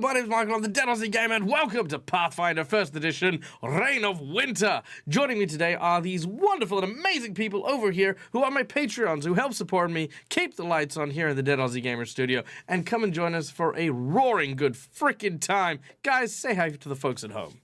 My name's Michael, I'm the Dead Aussie Gamer, and welcome to Pathfinder 1st Edition, Reign of Winter. Joining me today are these wonderful and amazing people over here who are my Patreons, who help support me, keep the lights on here in the Dead Aussie Gamer studio, and come and join us for a roaring good frickin' time. Guys, say hi to the folks at home.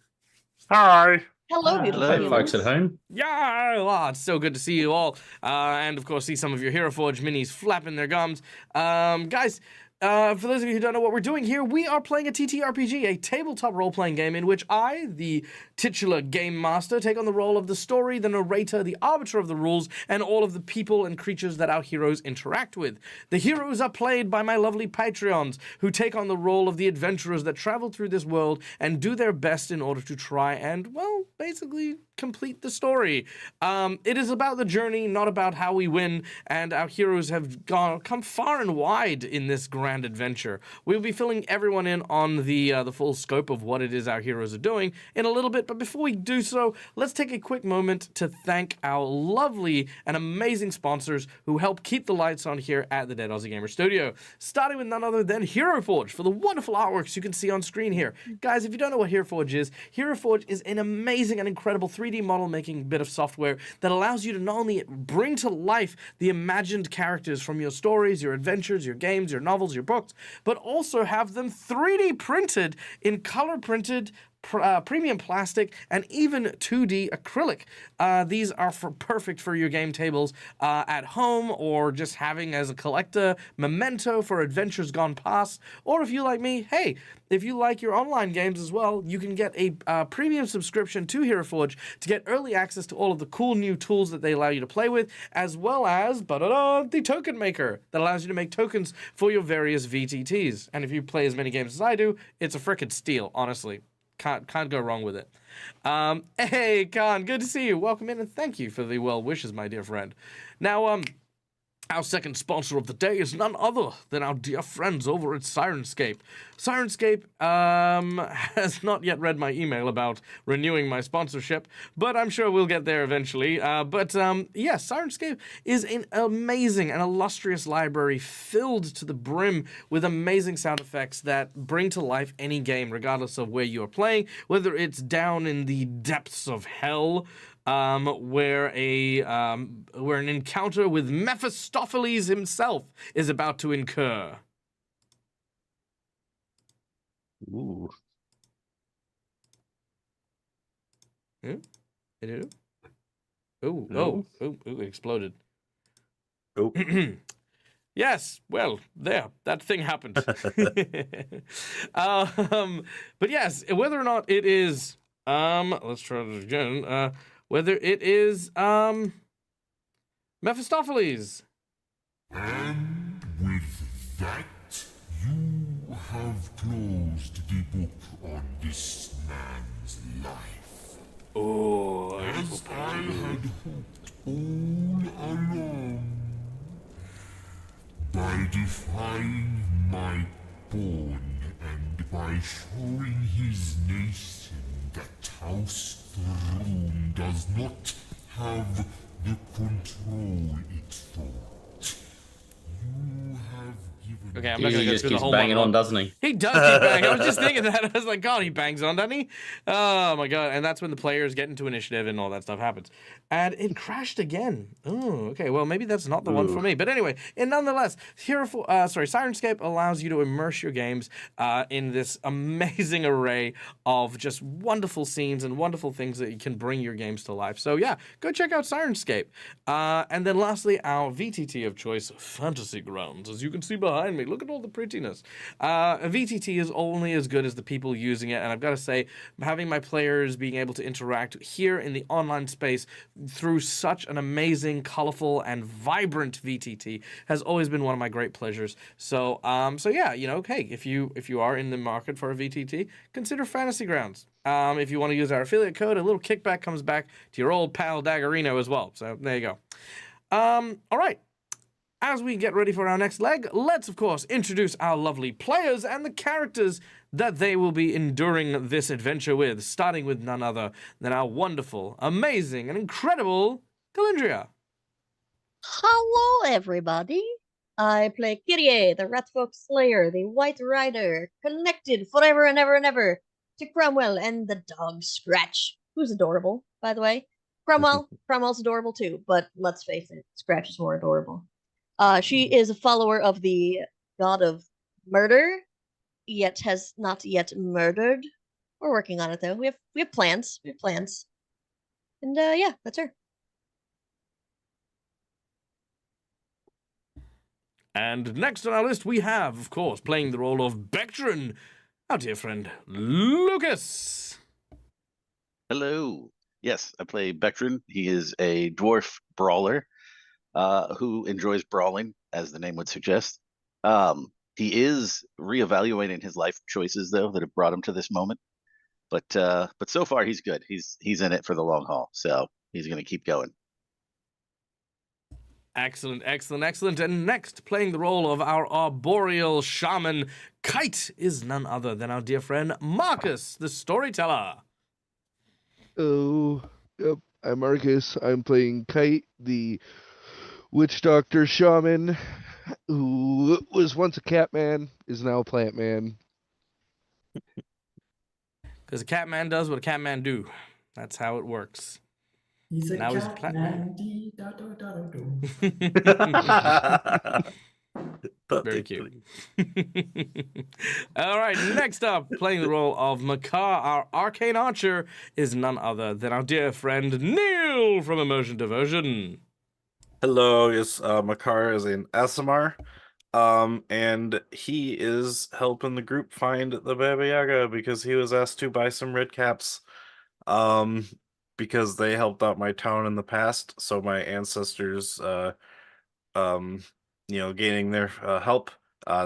Hi. Hello, beautiful Hello, folks at home. Yeah, it's so good to see you all. And of course, see some of your Hero Forge minis flapping their gums. Guys, for those of you who don't know what we're doing here, we are playing a TTRPG, a tabletop role-playing game in which I, the titular game master, take on the role of the story, the narrator, the arbiter of the rules, and all of the people and creatures that our heroes interact with. The heroes are played by my lovely Patreons, who take on the role of the adventurers that travel through this world and do their best in order to try and, well, basically complete the story. It is about the journey, not about how we win, and our heroes have come far and wide in this grand adventure. We'll be filling everyone in on the full scope of what it is our heroes are doing in a little bit, but before we do so, let's take a quick moment to thank our lovely and amazing sponsors who help keep the lights on here at the Dead Aussie Gamer Studio, starting with none other than Hero Forge for the wonderful artworks you can see on screen here. Guys, if you don't know what Hero Forge is an amazing and incredible 3D model making bit of software that allows you to not only bring to life the imagined characters from your stories, your adventures, your games, your novels, your books, but also have them 3D printed in color printed premium plastic, and even 2D acrylic. These are perfect for your game tables at home, or just having as a collector memento for adventures gone past. Or if you like me, hey, if you like your online games as well, you can get a premium subscription to Hero Forge to get early access to all of the cool new tools that they allow you to play with, as well as the token maker that allows you to make tokens for your various VTTs. And if you play as many games as I do, it's a frickin' steal, honestly. Can't go wrong with it. Hey, Khan, good to see you. Welcome in, and thank you for the well wishes, my dear friend. Now, our second sponsor of the day is none other than our dear friends over at Sirenscape. Sirenscape has not yet read my email about renewing my sponsorship, but I'm sure we'll get there eventually. Yes, Sirenscape is an amazing and illustrious library filled to the brim with amazing sound effects that bring to life any game, regardless of where you are playing, whether it's down in the depths of hell, where an encounter with Mephistopheles himself is about to incur. Ooh. It exploded. Oh. Yes, well, there, that thing happened. But yes, whether or not it is, let's try it again, whether it is, Mephistopheles. And with that, you have closed the book on this man's life. Oh, as I had hoped all along. By defying my pawn and by showing his nation that House Throne does not have the control it thought. You have given... Okay, I'm not going to go just through the keeps whole banging monologue. on, doesn't he? He does keep banging. I was just thinking that. I was like, God, he bangs on, doesn't he? Oh, my God. And that's when the players get into initiative and all that stuff happens. And it crashed again. Oh, okay. Well, maybe that's not the one for me. But anyway, and nonetheless, Sirenscape allows you to immerse your games in this amazing array of just wonderful scenes and wonderful things that you can bring your games to life. So, yeah, go check out Sirenscape. And then lastly, our VTT of choice, Fantasy Grounds. As you can see behind me, look at all the prettiness. A VTT is only as good as the people using it, and I've got to say, having my players being able to interact here in the online space through such an amazing, colorful, and vibrant VTT has always been one of my great pleasures. So yeah, you know, hey, if you are in the market for a VTT, consider Fantasy Grounds. If you want to use our affiliate code, a little kickback comes back to your old pal Daggerino as well. So there you go. All right. As we get ready for our next leg, let's, of course, introduce our lovely players and the characters that they will be enduring this adventure with, starting with none other than our wonderful, amazing, and incredible Galindria. Hello, everybody. I play Kyrie, the Ratfolk Slayer, the White Rider, connected forever and ever and ever to Cromwell and the dog Scratch, who's adorable, by the way. Cromwell's adorable too, but let's face it, Scratch is more adorable. She is a follower of the god of murder, yet has not yet murdered. We're working on it though. We have plans. And yeah, that's her. And next on our list, we have, of course, playing the role of Bectrin, our dear friend Lucas. Hello. Yes, I play Bectrin. He is a dwarf brawler who enjoys brawling, as the name would suggest. He is reevaluating his life choices, though, that have brought him to this moment. But so far, he's good. He's in it for the long haul, so he's going to keep going. Excellent. And next, playing the role of our arboreal shaman, Kite, is none other than our dear friend Marcus, the storyteller. Oh, yep, I'm Marcus. I'm playing Kite, the witch doctor shaman, who was once a cat man, is now a plant man. Because a cat man does what a cat man do. That's how it works. He's a Now he's a cat platinum. man. Very cute. All right, next up, playing the role of Makar, our arcane archer, is none other than our dear friend Neil from Immersion Diversion. Hello, yes, Makar is an SMR, and he is helping the group find the Baba Yaga because he was asked to buy some red caps, because they helped out my town in the past, so my ancestors, gaining their help,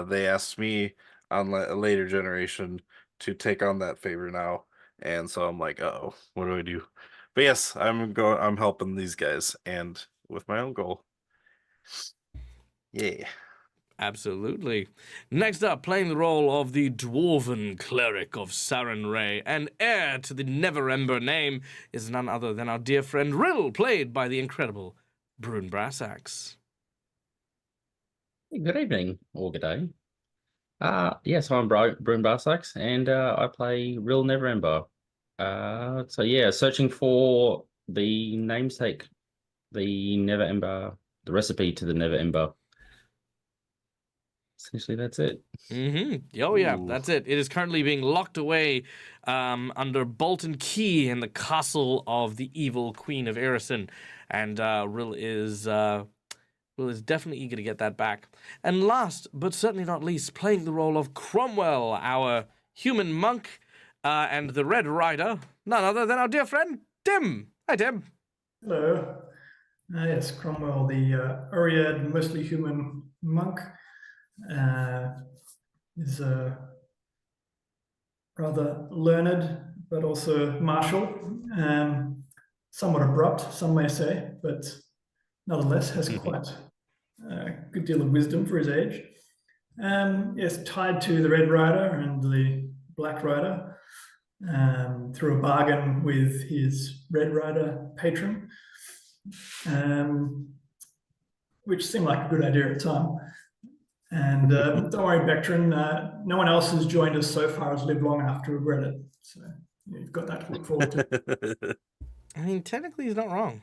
they asked me on a later generation to take on that favor now, and so I'm like, uh-oh, what do I do? But yes, I'm helping these guys, and with my own goal. Yeah. Absolutely. Next up, playing the role of the dwarven cleric of Sarenrae and heir to the Never-Ember name is none other than our dear friend Riddle, played by the incredible Brune Brassax. Good evening, or good day. Yes, I'm Brune Barsax, and I play Real Neverember. So yeah, searching for the namesake, the Neverember, the recipe to the Neverember. Essentially, that's it. Mm-hmm. Oh, yeah, that's it. It is currently being locked away under bolt and key in the castle of the evil Queen of Erison, and Rill is definitely eager to get that back. And last, but certainly not least, playing the role of Cromwell, our human monk, and the Red Rider, none other than our dear friend Tim. Hi, Tim. Hello. Yes, Cromwell, the Oread, mostly human monk, is rather learned, but also martial, somewhat abrupt, some may say, but nonetheless has quite a good deal of wisdom for his age. Yes, tied to the Red Rider and the Black Rider through a bargain with his Red Rider patron, which seemed like a good idea at the time. And don't worry, Bectrin, no one else has joined us so far has lived long enough to regret it. So you've got that to look forward to. I mean, technically, he's not wrong.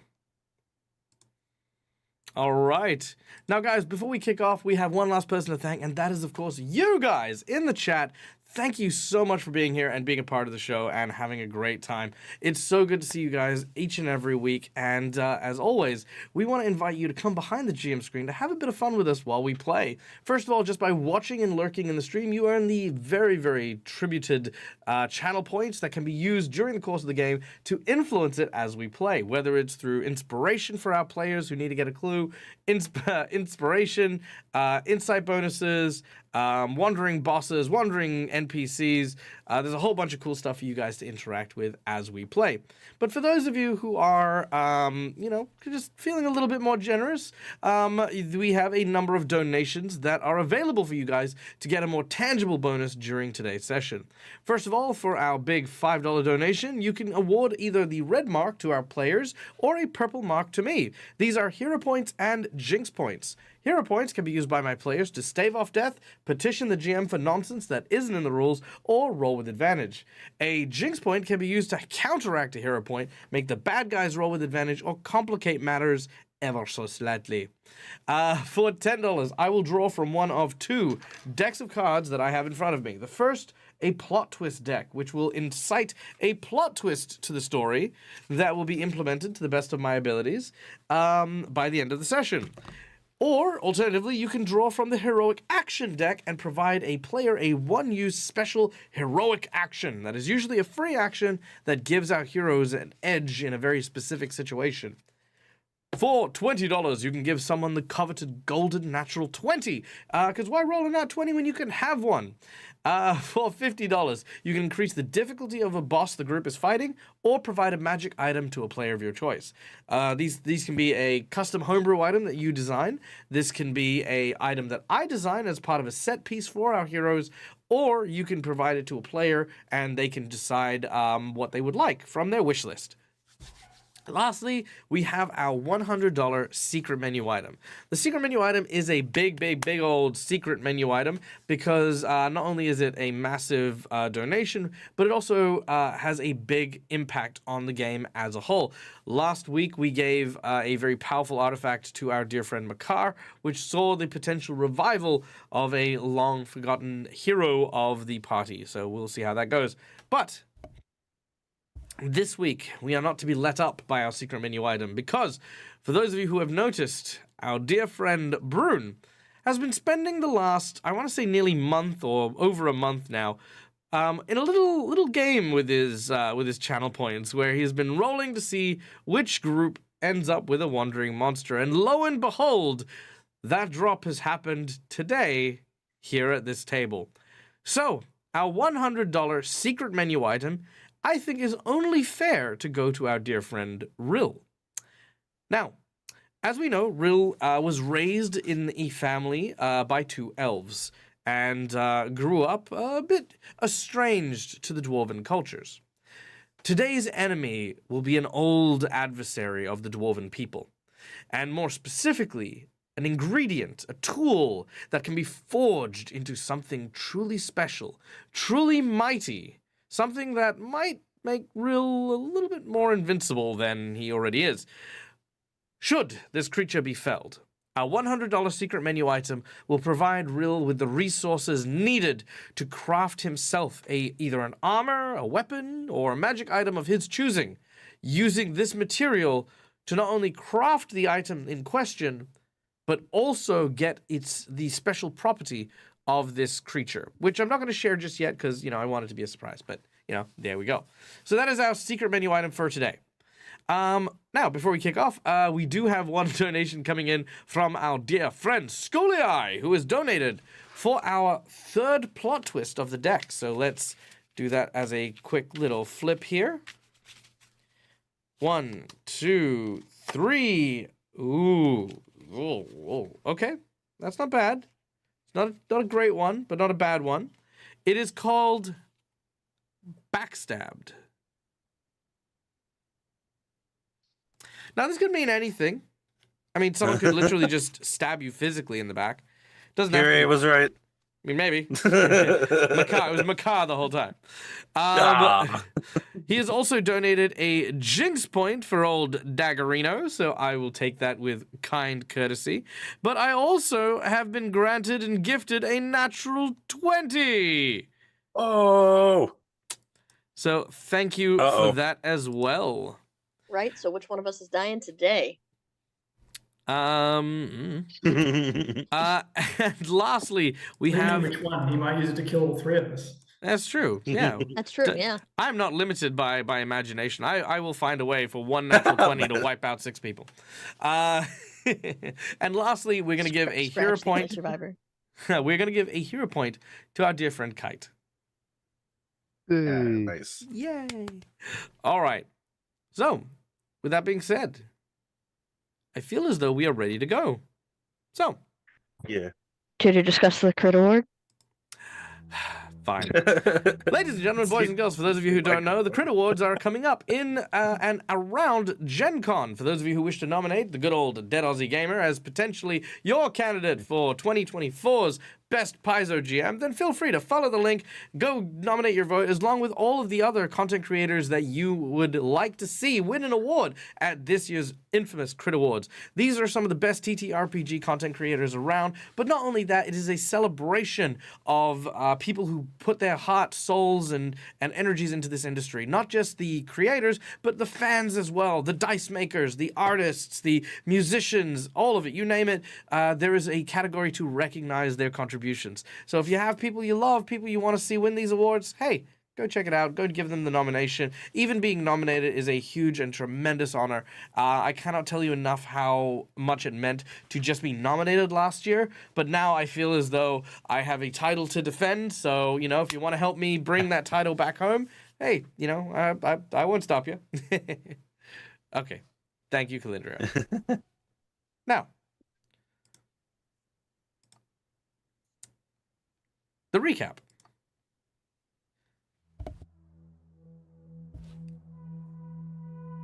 All right. Now, guys, before we kick off, we have one last person to thank, and that is, of course, you guys in the chat. Thank you so much for being here and being a part of the show and having a great time. It's so good to see you guys each and every week. And as always, we want to invite you to come behind the GM screen to have a bit of fun with us while we play. First of all, just by watching and lurking in the stream, you earn the very, very tributed channel points that can be used during the course of the game to influence it as we play, whether it's through inspiration for our players who need to get a clue, inspiration, insight bonuses, wandering bosses, wandering NPCs. There's a whole bunch of cool stuff for you guys to interact with as we play. But for those of you who are, just feeling a little bit more generous, we have a number of donations that are available for you guys to get a more tangible bonus during today's session. First of all, for our big $5 donation, you can award either the red mark to our players or a purple mark to me. These are hero points and jinx points. Hero points can be used by my players to stave off death, petition the GM for nonsense that isn't in the rules, or roll with advantage. A jinx point can be used to counteract a hero point, make the bad guys roll with advantage, or complicate matters ever so slightly. For $10, I will draw from one of two decks of cards that I have in front of me. The first, a plot twist deck, which will incite a plot twist to the story that will be implemented to the best of my abilities by the end of the session. Or, alternatively, you can draw from the Heroic Action deck and provide a player a one-use special Heroic Action that is usually a free action that gives our heroes an edge in a very specific situation. For $20, you can give someone the coveted golden natural 20, because why roll a nat 20 when you can have one? For $50, you can increase the difficulty of a boss the group is fighting, or provide a magic item to a player of your choice. These can be a custom homebrew item that you design. This can be a item that I design as part of a set piece for our heroes, or you can provide it to a player and they can decide what they would like from their wish list. Lastly, we have our $100 secret menu item. The secret menu item is a big old secret menu item because not only is it a massive donation, but it also has a big impact on the game as a whole. Last week, we gave a very powerful artifact to our dear friend Makar, which saw the potential revival of a long-forgotten hero of the party. So we'll see how that goes. But this week, we are not to be let up by our secret menu item because, for those of you who have noticed, our dear friend Brune has been spending the last, I want to say nearly month or over a month now, in a little game with his channel points where he has been rolling to see which group ends up with a wandering monster. And lo and behold, that drop has happened today here at this table. So, our $100 secret menu item I think is only fair to go to our dear friend Rill. Now, as we know, Rill was raised in a family by two elves and grew up a bit estranged to the dwarven cultures. Today's enemy will be an old adversary of the dwarven people, and more specifically, an ingredient, a tool that can be forged into something truly special, truly mighty, something that might make Rill a little bit more invincible than he already is. Should this creature be felled, our $100 secret menu item will provide Rill with the resources needed to craft himself either an armor, a weapon, or a magic item of his choosing, using this material to not only craft the item in question, but also get the special property of this creature, which I'm not going to share just yet because, I want it to be a surprise, but, there we go. So that is our secret menu item for today. Now, before we kick off, we do have one donation coming in from our dear friend Scolii, who has donated for our third plot twist of the deck. So let's do that as a quick little flip here. 1, 2, 3. Ooh. Okay. That's not bad. Not a great one, but not a bad one. It is called Backstabbed. Now, this could mean anything. I mean, someone could literally just stab you physically in the back. Doesn't have to. Was right. I mean, maybe. It was Makar the whole time. He has also donated a jinx point for old Daggerino, so I will take that with kind courtesy. But I also have been granted and gifted a natural 20. Oh. So thank you for that as well. Right, so which one of us is dying today? And lastly, we have... Which one? He might use it to kill all three of us. That's true, yeah. That's true, yeah. I'm not limited by imagination. I will find a way for one natural 20 to wipe out 6 people. And lastly, we're going to give a hero point... Survivor. we're going to give a hero point to our dear friend Kite. Yeah, Hey. nice. Yay. All right. So, with that being said, I feel as though we are ready to go. So, Yeah. Did you discuss the crit award? fine. Ladies and gentlemen, boys and girls, for those of you who don't know, the Crit Awards are coming up in and around Gen Con. For those of you who wish to nominate the good old Dead Aussie Gamer as potentially your candidate for 2024's Best Paizo GM, then feel free to follow the link, go nominate your vote, along with all of the other content creators that you would like to see win an award at this year's infamous Crit Awards. These are some of the best TTRPG content creators around, but not only that, it is a celebration of people who put their heart, souls, and energies into this industry. Not just the creators, but the fans as well, the dice makers, the artists, the musicians, all of it, you name it. There is a category to recognize their contributions. So if you have people you love, people you want to see win these awards, hey, go check it out. Go give them the nomination. Even being nominated is a huge and tremendous honor. I cannot tell you enough how much it meant to just be nominated last year, but now I feel as though I have a title to defend. So, you know, if you want to help me bring that title back home, hey, you know, I won't stop you. Okay. Thank you, Kalindra. Now, the recap.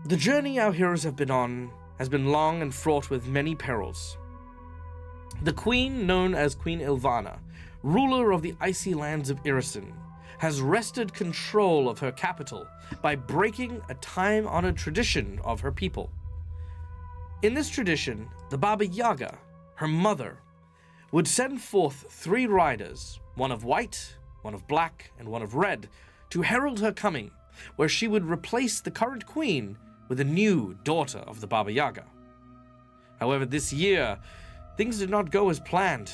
The journey our heroes have been on has been long and fraught with many perils. The queen, known as Queen Ilvana, ruler of the icy lands of Irison, has wrested control of her capital by breaking a time-honored tradition of her people. In this tradition, the Baba Yaga, her mother, would send forth 3 riders, one of white, one of black, and one of red, to herald her coming, where she would replace the current queen with a new daughter of the Baba Yaga. However, this year, things did not go as planned.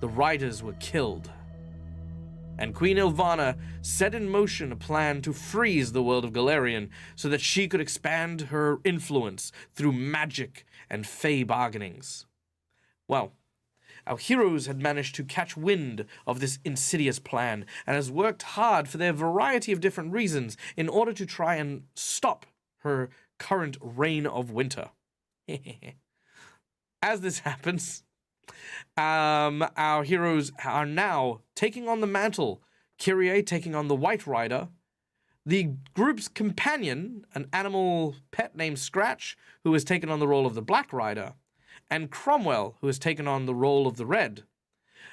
The riders were killed, and Queen Ilvana set in motion a plan to freeze the world of Golarion so that she could expand her influence through magic and fey bargainings. Well, our heroes had managed to catch wind of this insidious plan and has worked hard for their variety of different reasons in order to try and stop her current reign of winter. As this happens, our heroes are now taking on the mantle, Kyrie taking on the White Rider, the group's companion, an animal pet named Scratch, who has taken on the role of the Black Rider, and Cromwell, who has taken on the role of the Red,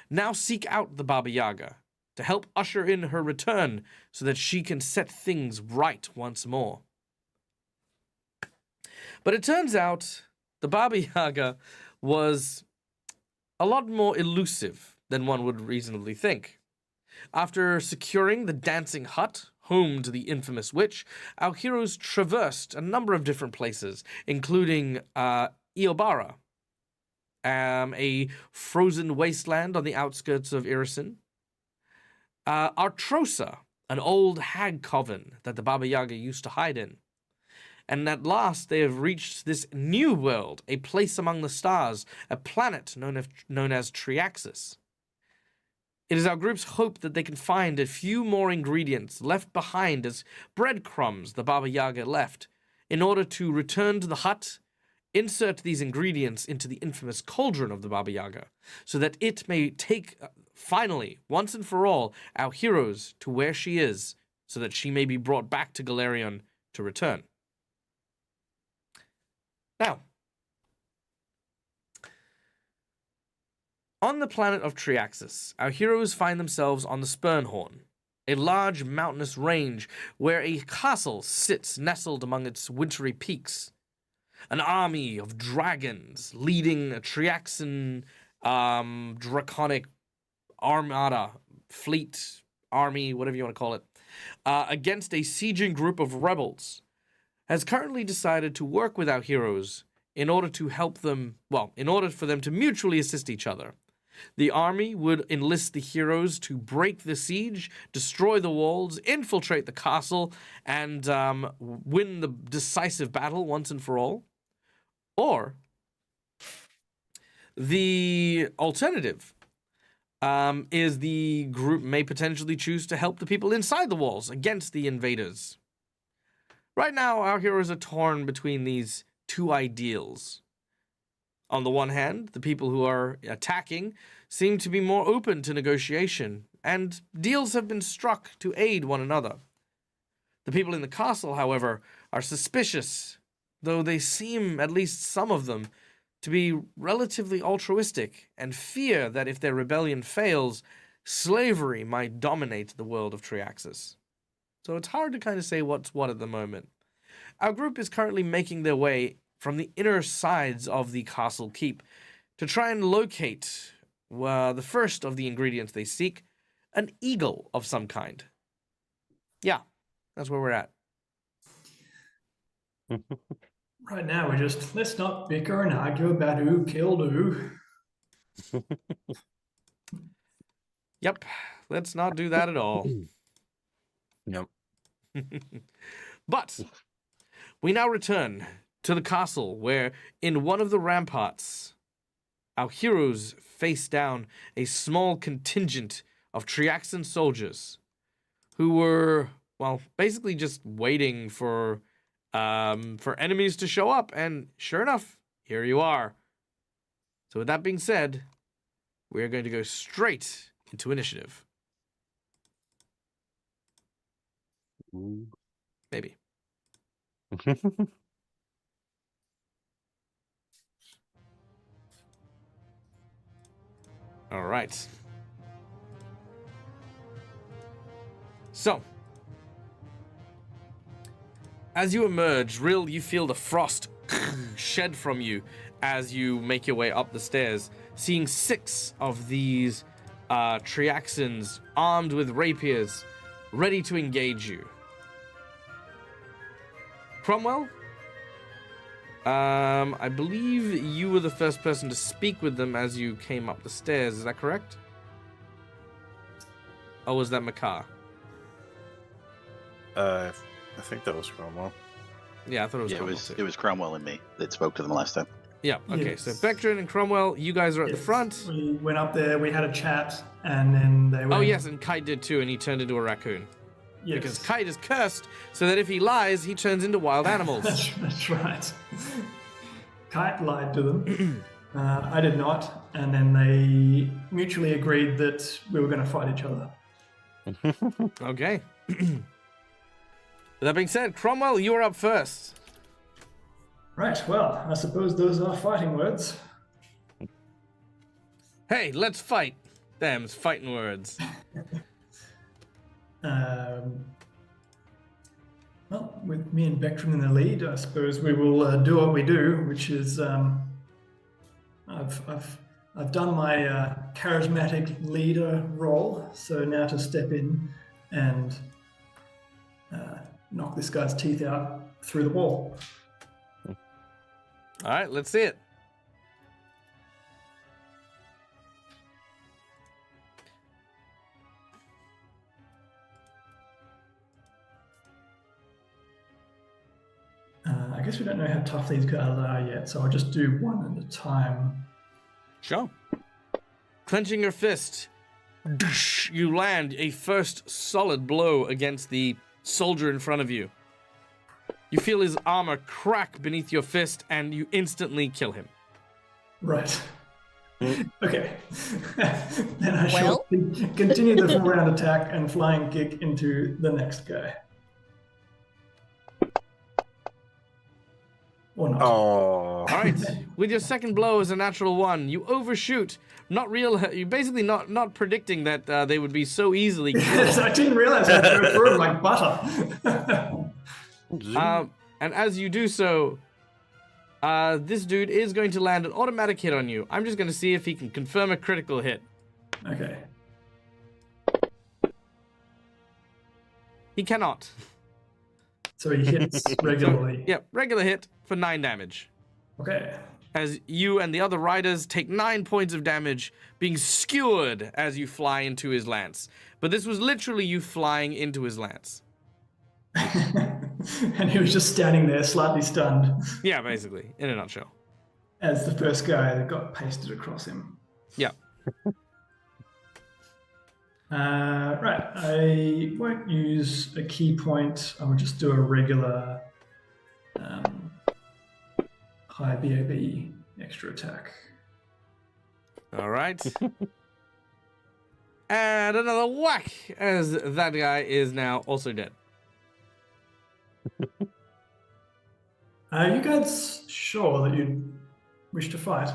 now seek out the Baba Yaga to help usher in her return so that she can set things right once more. But it turns out the Baba Yaga was a lot more elusive than one would reasonably think. After securing the dancing hut, home to the infamous witch, our heroes traversed a number of different places, including Iobara, a frozen wasteland on the outskirts of Irison, Artrosa, an old hag coven that the Baba Yaga used to hide in. And at last they have reached this new world, a place among the stars, a planet known as Triaxus. It is our group's hope that they can find a few more ingredients left behind as breadcrumbs the Baba Yaga left, in order to return to the hut, insert these ingredients into the infamous cauldron of the Baba Yaga, so that it may take, finally, once and for all, our heroes to where she is, so that she may be brought back to Golarion to return. Now, on the planet of Triaxus, our heroes find themselves on the Spurnhorn, a large mountainous range where a castle sits nestled among its wintry peaks. An army of dragons leading a Triaxan draconic armada, fleet, army, whatever you want to call it, against a sieging group of rebels, has currently decided to work with our heroes in order to help them, in order for them to mutually assist each other. The army would enlist the heroes to break the siege, destroy the walls, infiltrate the castle, and win the decisive battle once and for all. Or the alternative is the group may potentially choose to help the people inside the walls against the invaders. Right now, our heroes are torn between these two ideals. On the one hand, the people who are attacking seem to be more open to negotiation, and deals have been struck to aid one another. The people in the castle, however, are suspicious, though they seem, at least some of them, to be relatively altruistic and fear that if their rebellion fails, slavery might dominate the world of Triaxus. So it's hard to kind of say what's what at the moment. Our group is currently making their way from the inner sides of the castle keep to try and locate the first of the ingredients they seek, an eagle of some kind. Yeah, that's where we're at. Right now, we're just, let's not bicker and argue about who killed who. Yep, let's not do that at all. Yep. But we now return to the castle where, in one of the ramparts, our heroes face down a small contingent of Triaxan soldiers who were, well, basically just waiting for enemies to show up, and sure enough, here you are. So with that being said, we're going to go straight into initiative. Maybe. All right. So, as you emerge, Rill, you feel the frost shed from you as you make your way up the stairs, seeing 6 of these Triaxans armed with rapiers, ready to engage you. Cromwell, I believe you were the first person to speak with them as you came up the stairs. Is that correct? Or was that Makar? I think that was Cromwell. Yeah, I thought it was Yeah, Cromwell too. it was Cromwell and me that spoke to them last time. Yeah, okay, Yes. so Bectrin and Cromwell, you guys are at the Yes, front. We went up there, we had a chat, and then they went... Oh, yes, and Kite did too, and he turned into a raccoon. yes. Because Kite is cursed, so that if he lies, he turns into wild animals. That's right. Kite lied to them. I did not, and then they mutually agreed that we were going to fight each other. Okay. With that being said, Cromwell, you are up first. Right, well, I suppose those are fighting words. Hey, let's fight. Them's fighting words. Well, with me and Bectrin in the lead, I suppose we will do what we do, which is I've done my charismatic leader role, so now to step in and knock this guy's teeth out through the wall. All right, let's see it. I guess we don't know how tough these guys are yet, so I'll just do one at a time. Sure. Clenching your fist, you land a first solid blow against the soldier in front of you. You feel his armor crack beneath your fist, and you instantly kill him. Right. Okay. Then I Well? shall continue the full round attack and flying kick into the next guy. Or not. Oh. All right. With your second blow as a natural 1, you overshoot. You basically not predicting that they would be so easily killed. I didn't realize I had to go through it like butter. And as you do so, this dude is going to land an automatic hit on you. I'm just going to see if he can confirm a critical hit. Okay. He cannot. So he hits regularly. Yep, regular hit for 9 damage. Okay. As you and the other riders take 9 points of damage, being skewered as you fly into his lance. But this was literally you flying into his lance. And he was just standing there, slightly stunned, Yeah, basically, in a nutshell. as the first guy that got pasted across him. Yeah. Right, I won't use a key point. I will just do a regular high BAB extra attack. All right. And another whack, as that guy is now also dead. Are you guys sure that you wish to fight?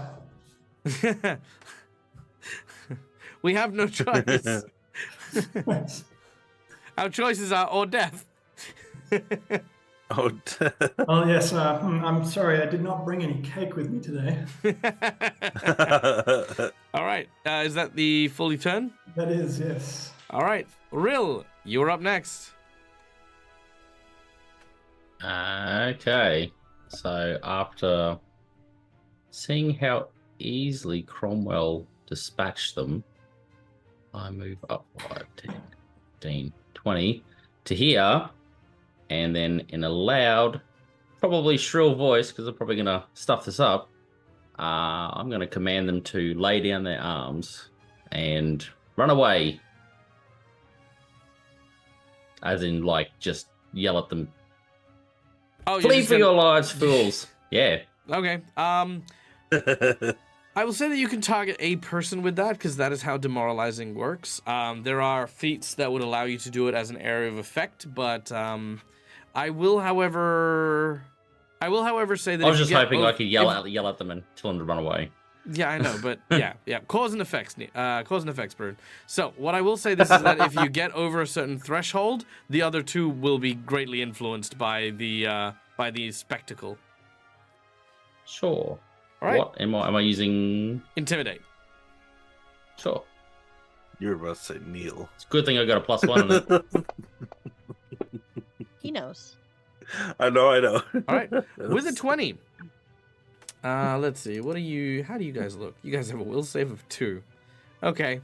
We have no choice. Our choices are or death. Oh, Oh yes, I'm sorry, I did not bring any cake with me today. All right. Is that the fully turn? That is, yes. All right. Rill, you're up next. Okay. So after seeing how easily Cromwell dispatched them, I move up 5, 10, 15, 20 to here. And then in a loud, probably shrill voice, because they're probably going to stuff this up, I'm going to command them to lay down their arms and run away. As in, like, just yell at them. Oh, Flee for your lives, fools. Yeah. Okay. I will say that you can target a person with that, because that is how demoralizing works. There are feats that would allow you to do it as an area of effect, but I will, however, say that I was if just you get hoping I could yell if- at them and tell them to run away. Yeah, I know, but yeah. Cause and effects, Bird. So what I will say this is that if you get over a certain threshold, the other two will be greatly influenced by the spectacle. Sure. All right. What am I using? Intimidate. Sure. you were about to say Neil. It's a good thing I got a +1 on it. He knows. I know. All right. With a 20. Let's see. How do you guys look? You guys have a will save of 2. Okay.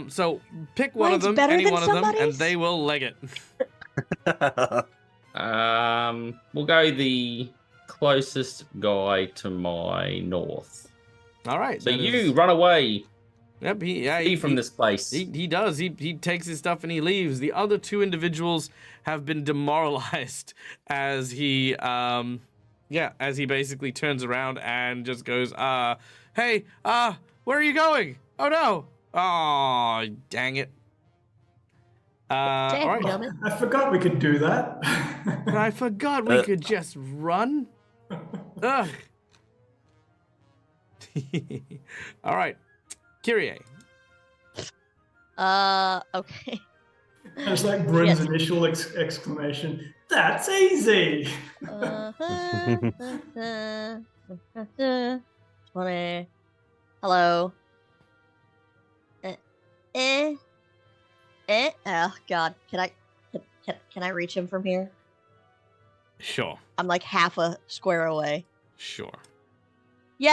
So pick one of Mine's them, better any than one of them, and somebody's? they will leg it. We'll go the closest guy to my north. All right. So that you is- run away. Yep. Flee from this place. He does. He takes his stuff and he leaves. The other 2 individuals have been demoralized as he basically turns around and just goes, hey, where are you going? Oh no. Oh, dang it. Damn, all right. damn it. I forgot we could do that. I forgot we could just run. Ugh. All right. Kyrie. Okay. It's like Bryn's Yes. initial exclamation. That's easy. 20. Hello. Oh God, can I reach him from here? Sure. I'm like half a square away. Sure. Yay!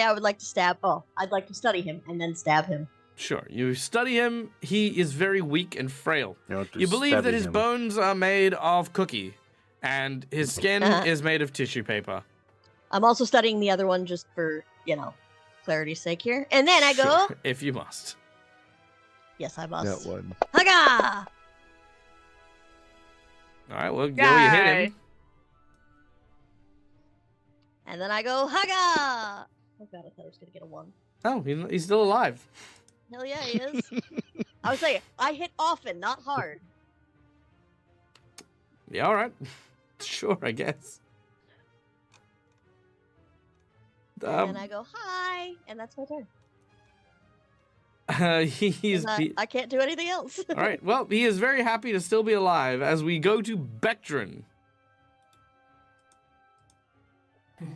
I would like to stab. Oh, I'd like to study him and then stab him. Sure. You study him. He is very weak and frail. You You believe that his bones are made of cookie, and his skin is made of tissue paper. I'm also studying the other one just for, clarity's sake here. And then I go, Sure, if you must. yes, I That must. one. Haga! All right, well, go you hit him. And then I go, Haga! Oh God, I thought I was going to get a 1. Oh, he's still alive. Hell yeah, he is. I was saying, I hit often, not hard. Yeah, all right. Sure, I guess. And then I go, hi! And that's my turn. He's... 'Cause I can't do anything else. All right, well, he is very happy to still be alive as we go to Bectrin.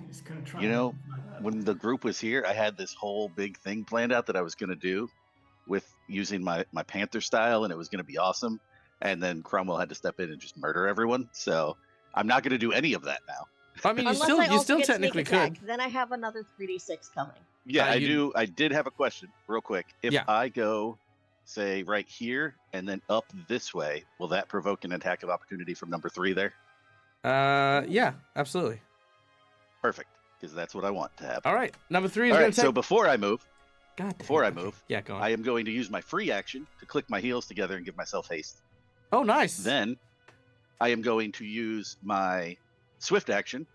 He's gonna try. You know, and- when the group was here, I had this whole big thing planned out that I was going to do with using my Panther style, and it was going to be awesome. And then Cromwell had to step in and just murder everyone. So I'm not going to do any of that now. I mean, Unless I you also still get technically sneak attack, could. then I have another 3d6 coming. Yeah, you- I did have a question real quick. If Yeah. I go, say, right here and then up this way, will that provoke an attack of opportunity from number 3 there? Yeah, absolutely. Perfect, because that's what I want to happen. All right, number 3 is All going right, to so take... before I move, God damn. Before I okay. move, Yeah, go on. I am going to use my free action to click my heels together and give myself haste. Oh, nice. Then I am going to use my swift action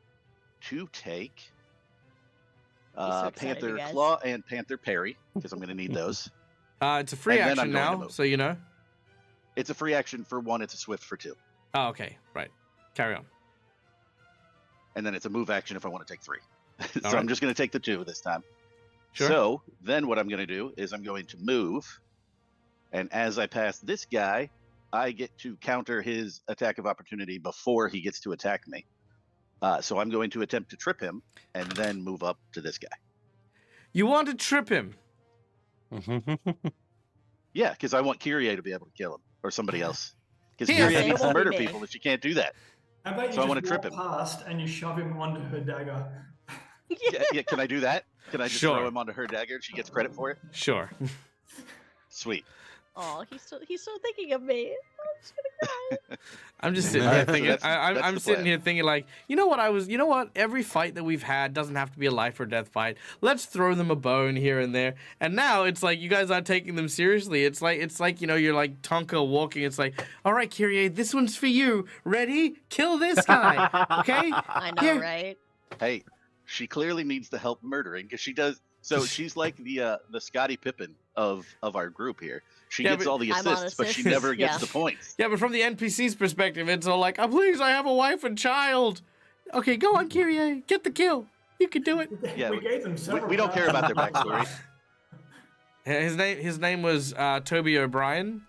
to take so excited, you Panther guys. Claw and Panther Parry, because I'm going to need those. It's a free And then action I'm going to now, move. so you know. It's a free action for 1, it's a swift for 2. Oh, okay. Right. Carry on. And then it's a move action if I want to take 3. So All right. I'm just going to take the 2 this time. Sure. So then what I'm going to do is I'm going to move. And as I pass this guy, I get to counter his attack of opportunity before he gets to attack me. So I'm going to attempt to trip him and then move up to this guy. You want to trip him? Yeah, because I want Kyrie to be able to kill him or somebody else. Because Here. Kyrie It needs to won't be murder me. people, but she can't do that. How about you So I just wanna trip walk him. past and you shove him onto her dagger? Yeah, can I do that? Can I just Sure. throw him onto her dagger and she gets credit for it? Sure. Sweet. Oh, he's so thinking of me. I'm just gonna cry. I'm just sitting All here right, so thinking. that's I'm the sitting plan. here thinking like, you know what? Every fight that we've had doesn't have to be a life or death fight. Let's throw them a bone here and there. And now it's like you guys aren't taking them seriously. It's like you're like Tonka walking. It's like, all right, Kyrie, this one's for you. Ready? Kill this guy. Okay? I know, Here. right? Hey, she clearly needs the help murdering because she does. So she's like the Scottie Pippen of our group here. She Yeah, gets but- all the I'm on assists, but she assists, never gets yeah. the points. Yeah, but from the NPC's perspective, it's all like, oh, please, I have a wife and child. Okay, go on, Kyrie. Get the kill. You can do it. Yeah, we gave them We, several. we don't care about their backstory. His name was Toby O'Brien.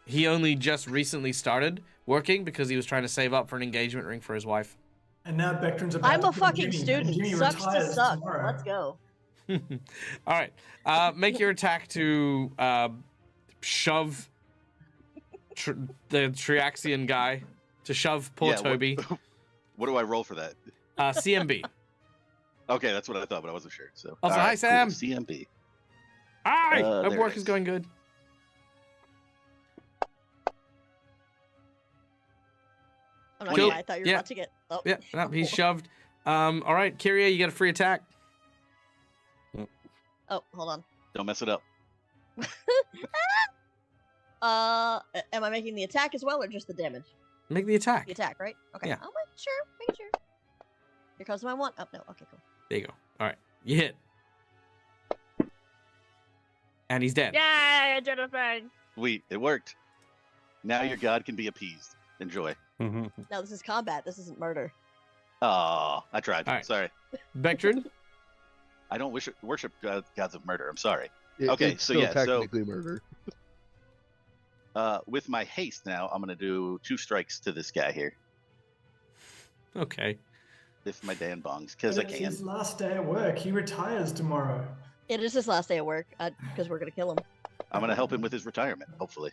He only just recently started working because he was trying to save up for an engagement ring for his wife. And now Bectron's about I'm to a kill fucking Jimmy, and student. Jimmy Sucks to retires suck. tomorrow. Let's go. All right, make your attack to shove the Triaxian guy to shove poor Yeah, what- Toby. What do I roll for that? CMB. Okay, that's what I thought, but I wasn't sure. So Also, all hi, right, Sam. Cool. CMB. Hi. there Hope it work is. is going good. I'm not Cool. gonna lie, I thought you were Yeah. about to get. Oh. Yeah, no, he's shoved. All right, Kyrie, you get a free attack. Oh, hold on. Don't mess it up. Am I making the attack as well, or just the damage? Make the attack. The attack, right? Okay. Yeah. Oh, making sure. Here comes my one. Oh no. Okay, cool. There you go. All right, you hit. And he's dead. Yay! I did a thing. Sweet, it worked. Now your god can be appeased. Enjoy. No, this is combat. This isn't murder. Oh, I tried. All right. Sorry. Bectron. I don't worship gods of murder. I'm sorry. It- Okay, it's so still yeah, so- technically murder. With my haste now, I'm going to do 2 strikes to this guy here. Okay. If my Dan bongs, because I It's can. his last day at work. He retires tomorrow. It is his last day at work because we're gonna kill him. I'm going to help him with his retirement, hopefully.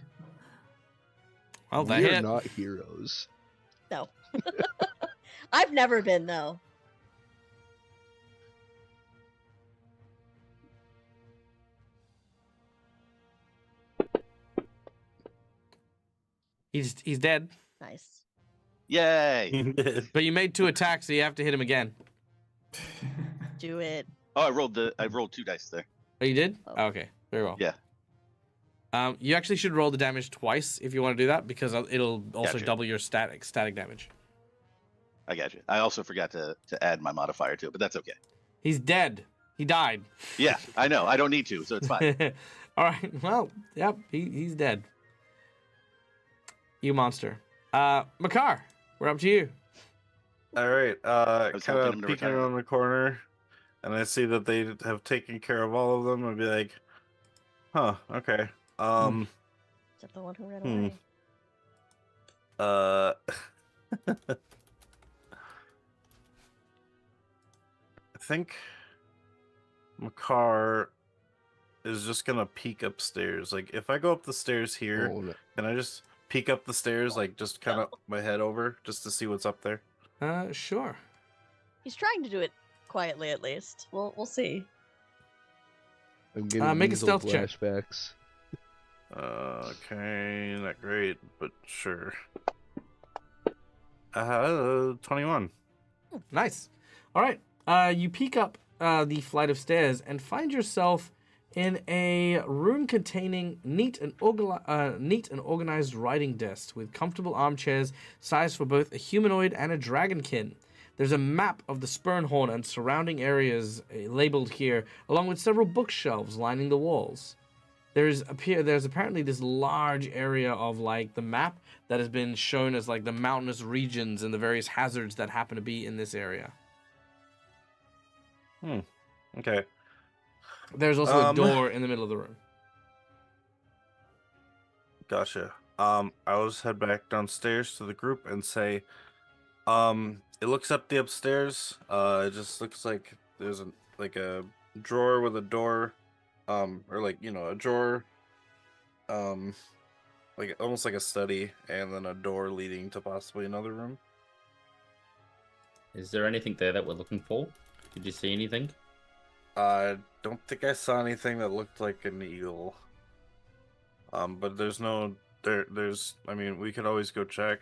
Well, that We are hit. not heroes. No. I've never been though. He's dead. Nice. Yay! But you made 2 attacks, so you have to hit him again. Do it. Oh, I rolled 2 dice there. Oh, you did? Oh. Oh, okay. Very well. Yeah. You actually should roll the damage twice if you want to do that, because it'll also Gotcha. double your static damage. I got you. I also forgot to add my modifier to it, but that's okay. He's dead. He died. Yeah, I know. I don't need to, so it's fine. All right. Well, yep. He's dead. You monster. Makar, we're up to you. All right. was Kind helping of him to peeking retire. around the corner, and I see that they have taken care of all of them. I'd be like, "Huh, okay." Except the one who ran Hmm. away. I think Makar is just gonna peek upstairs. Like, if I go up the stairs here, Oh, no. can I just peek up the stairs, like just kind of my head over, just to see what's up there? Sure. He's trying to do it quietly, at least. We'll see. I'm getting make a weasel stealth check. flashbacks. Okay, not great, but sure. 21. Nice. All right. You peek up the flight of stairs and find yourself in a room containing neat and organized writing desks with comfortable armchairs sized for both a humanoid and a dragonkin. There's a map of the Spurnhorn and surrounding areas labeled here, along with several bookshelves lining the walls. There's apparently this large area of like the map that has been shown as like the mountainous regions and the various hazards that happen to be in this area. Okay. There's also a door in the middle of the room. Gotcha. I will just head back downstairs to the group and say, it looks up the upstairs. It just looks like there's a drawer with a door, or like, you know, a drawer, like almost like a study, and then a door leading to possibly another room. Is there anything there that we're looking for? Did you see anything? I don't think I saw anything that looked like an eagle. But there's I mean, we could always go check.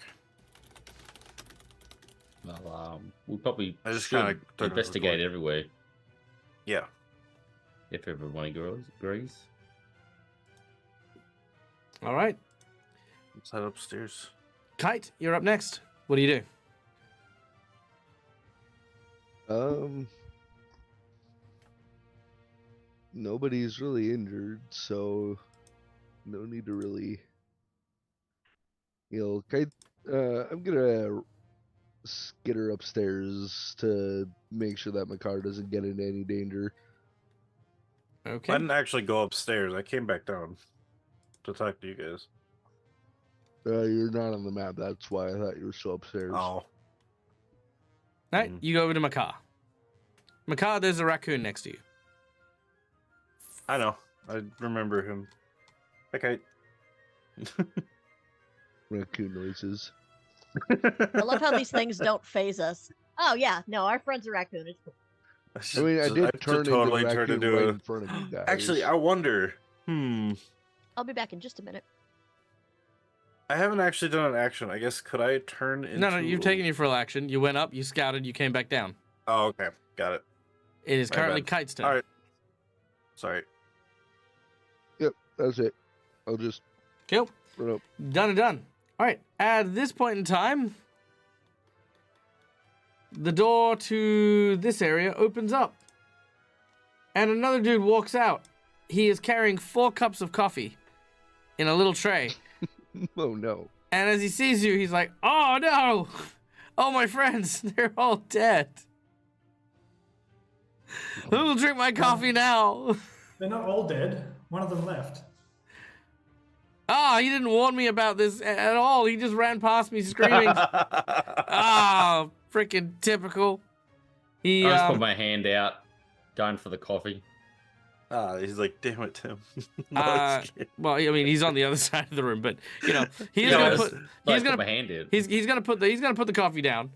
Well, we probably I just should kinda took a investigate record. everywhere Yeah. if everyone agrees. All right. Let's head upstairs. Kite, you're up next. What do you do? Nobody's really injured, so no need to really, I'm gonna skitter upstairs to make sure that my car doesn't get into any danger. Okay. I didn't actually go upstairs. I came back down to talk to you guys. You're not on the map, that's why I thought you were still upstairs. Oh. All right, you go over to Makar. Makar, there's a raccoon next to you. I know. I remember him. Okay. Raccoon noises. I love how these things don't phase us. Oh yeah, no, our friend's a raccoon. It's cool. I mean, I did turn totally into a turn raccoon into right a... in front of you guys. Actually, I wonder. I'll be back in just a minute. I haven't actually done an action. I guess could I turn into... No, you've taken your full action. You went up, you scouted, you came back down. Oh, okay. Got it. It is My currently bad. Kite's turn. All right. Sorry. Yep, that's it. I'll just Cool. run up. Done and done. All right. At this point in time, the door to this area opens up. And another dude walks out. He is carrying 4 cups of coffee in a little tray. Oh no. And as he sees you, he's like, oh no! Oh, my friends, they're all dead. Who will drink my coffee now? They're not all dead. One of them left. Ah, he didn't warn me about this at all. He just ran past me screaming. Ah, freaking typical. He, I just put my hand out, going for the coffee. He's like, damn it, Tim. well, I mean, he's on the other side of the room, but you know, he's Yeah, gonna I put, just- he's put gonna, my hand in. he's gonna put the coffee down.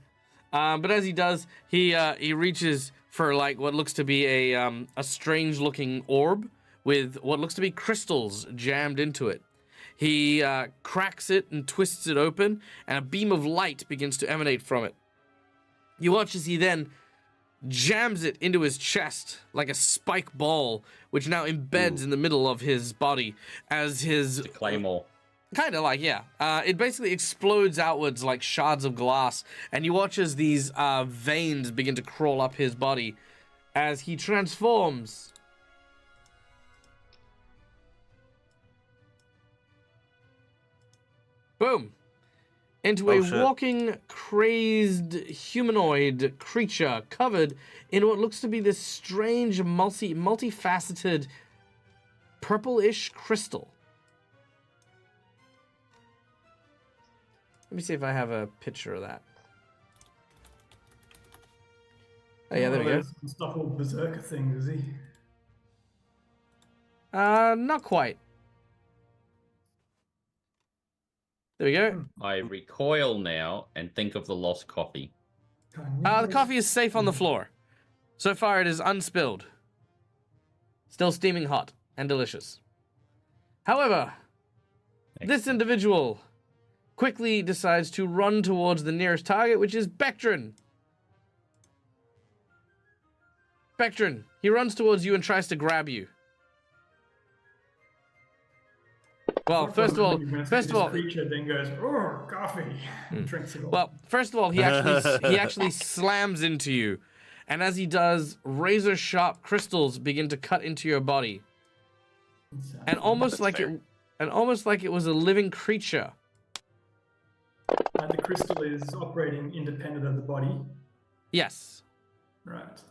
But as he does, he reaches for like what looks to be a strange looking orb with what looks to be crystals jammed into it. He cracks it and twists it open, and a beam of light begins to emanate from it. You watch as he then jams it into his chest like a spike ball, which now embeds in the middle of his body as his... The claymore. Kind of like, yeah. It basically explodes outwards like shards of glass, and you watch as these veins begin to crawl up his body as he transforms. Boom. Into a shit. walking, crazed humanoid creature covered in what looks to be this strange, multifaceted, purplish crystal. Let me see if I have a picture of that. Oh, yeah, there we go. There's unstoppable berserker thing, is he? Not quite. There we go. I recoil now and think of the lost coffee. The coffee is safe on the floor. So far, it is unspilled. Still steaming hot and delicious. However, this individual quickly decides to run towards the nearest target, which is Bectrin. Bectrin, he runs towards you and tries to grab you. Well, first of all, creature then goes, oh, coffee, and drinks it all. well, first of all, he actually slams into you, and as he does, razor sharp crystals begin to cut into your body, and almost like it was a living creature. And the crystal is operating independent of the body. Yes. Right.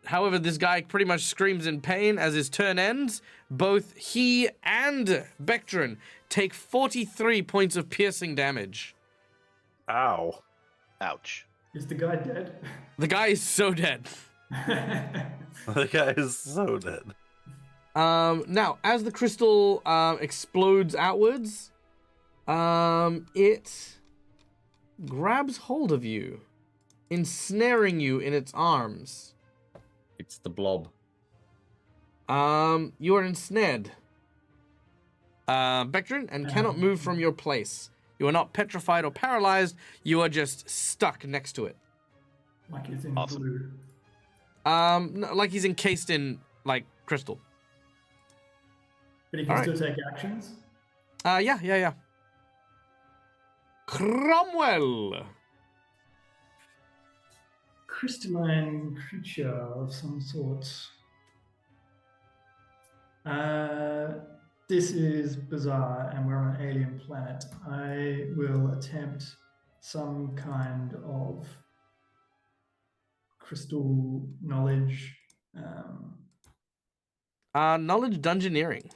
However, this guy pretty much screams in pain as his turn ends. Both he and Bectrin take 43 points of piercing damage. Ow. Ouch. Is the guy dead? The guy is so dead. The guy is so dead. Now, as the crystal explodes outwards, it grabs hold of you, ensnaring you in its arms. It's the blob. You are ensnared, Bectrin, and cannot move from your place. You are not petrified or paralyzed. You are just stuck next to it. Like he's in Awesome. glue. No, like he's encased in like crystal. But he can All still take actions. Yeah. Cromwell. Crystalline creature of some sort. This is bizarre, and we're on an alien planet. I will attempt some kind of crystal knowledge. Knowledge dungeoneering.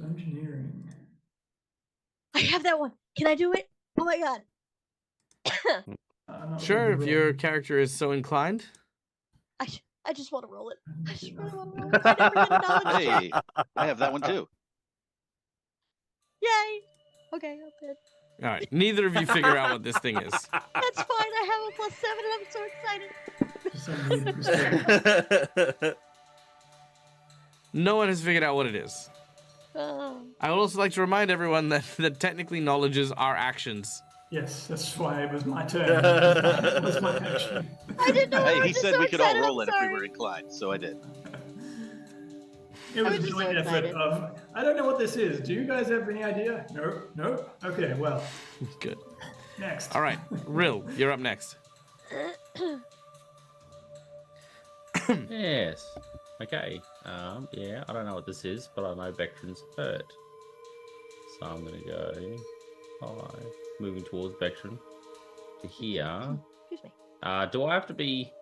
Dungeoneering. I have that one. Can I do it? Oh my god. Not Sure, if really your wrong. character is so inclined. I just want to roll it. I just really want to roll it. I never get a knowledge check. Hey, I have that one too. Yay. Okay, I'm good. All right, neither of you figure out what this thing is. That's fine. I have a +7 and I'm so excited. For some weird crystal. No one has figured out what it is. I would also like to remind everyone that technically knowledges are actions. Yes, that's why it was my turn. It was my action. I didn't know. I Hey, was he just said so we could all excited, roll I'm it if we sorry. were inclined, so I did. It was was a just so joint effort excited. of, I don't know what this is. Do you guys have any idea? No? Okay, well, Good. next. All right, Rill, you're up next. Yes. Okay. Yeah, I don't know what this is, but I know Bectrin's hurt. So I'm gonna go 5, moving towards Bectrin to here. Excuse me. Do I have to be,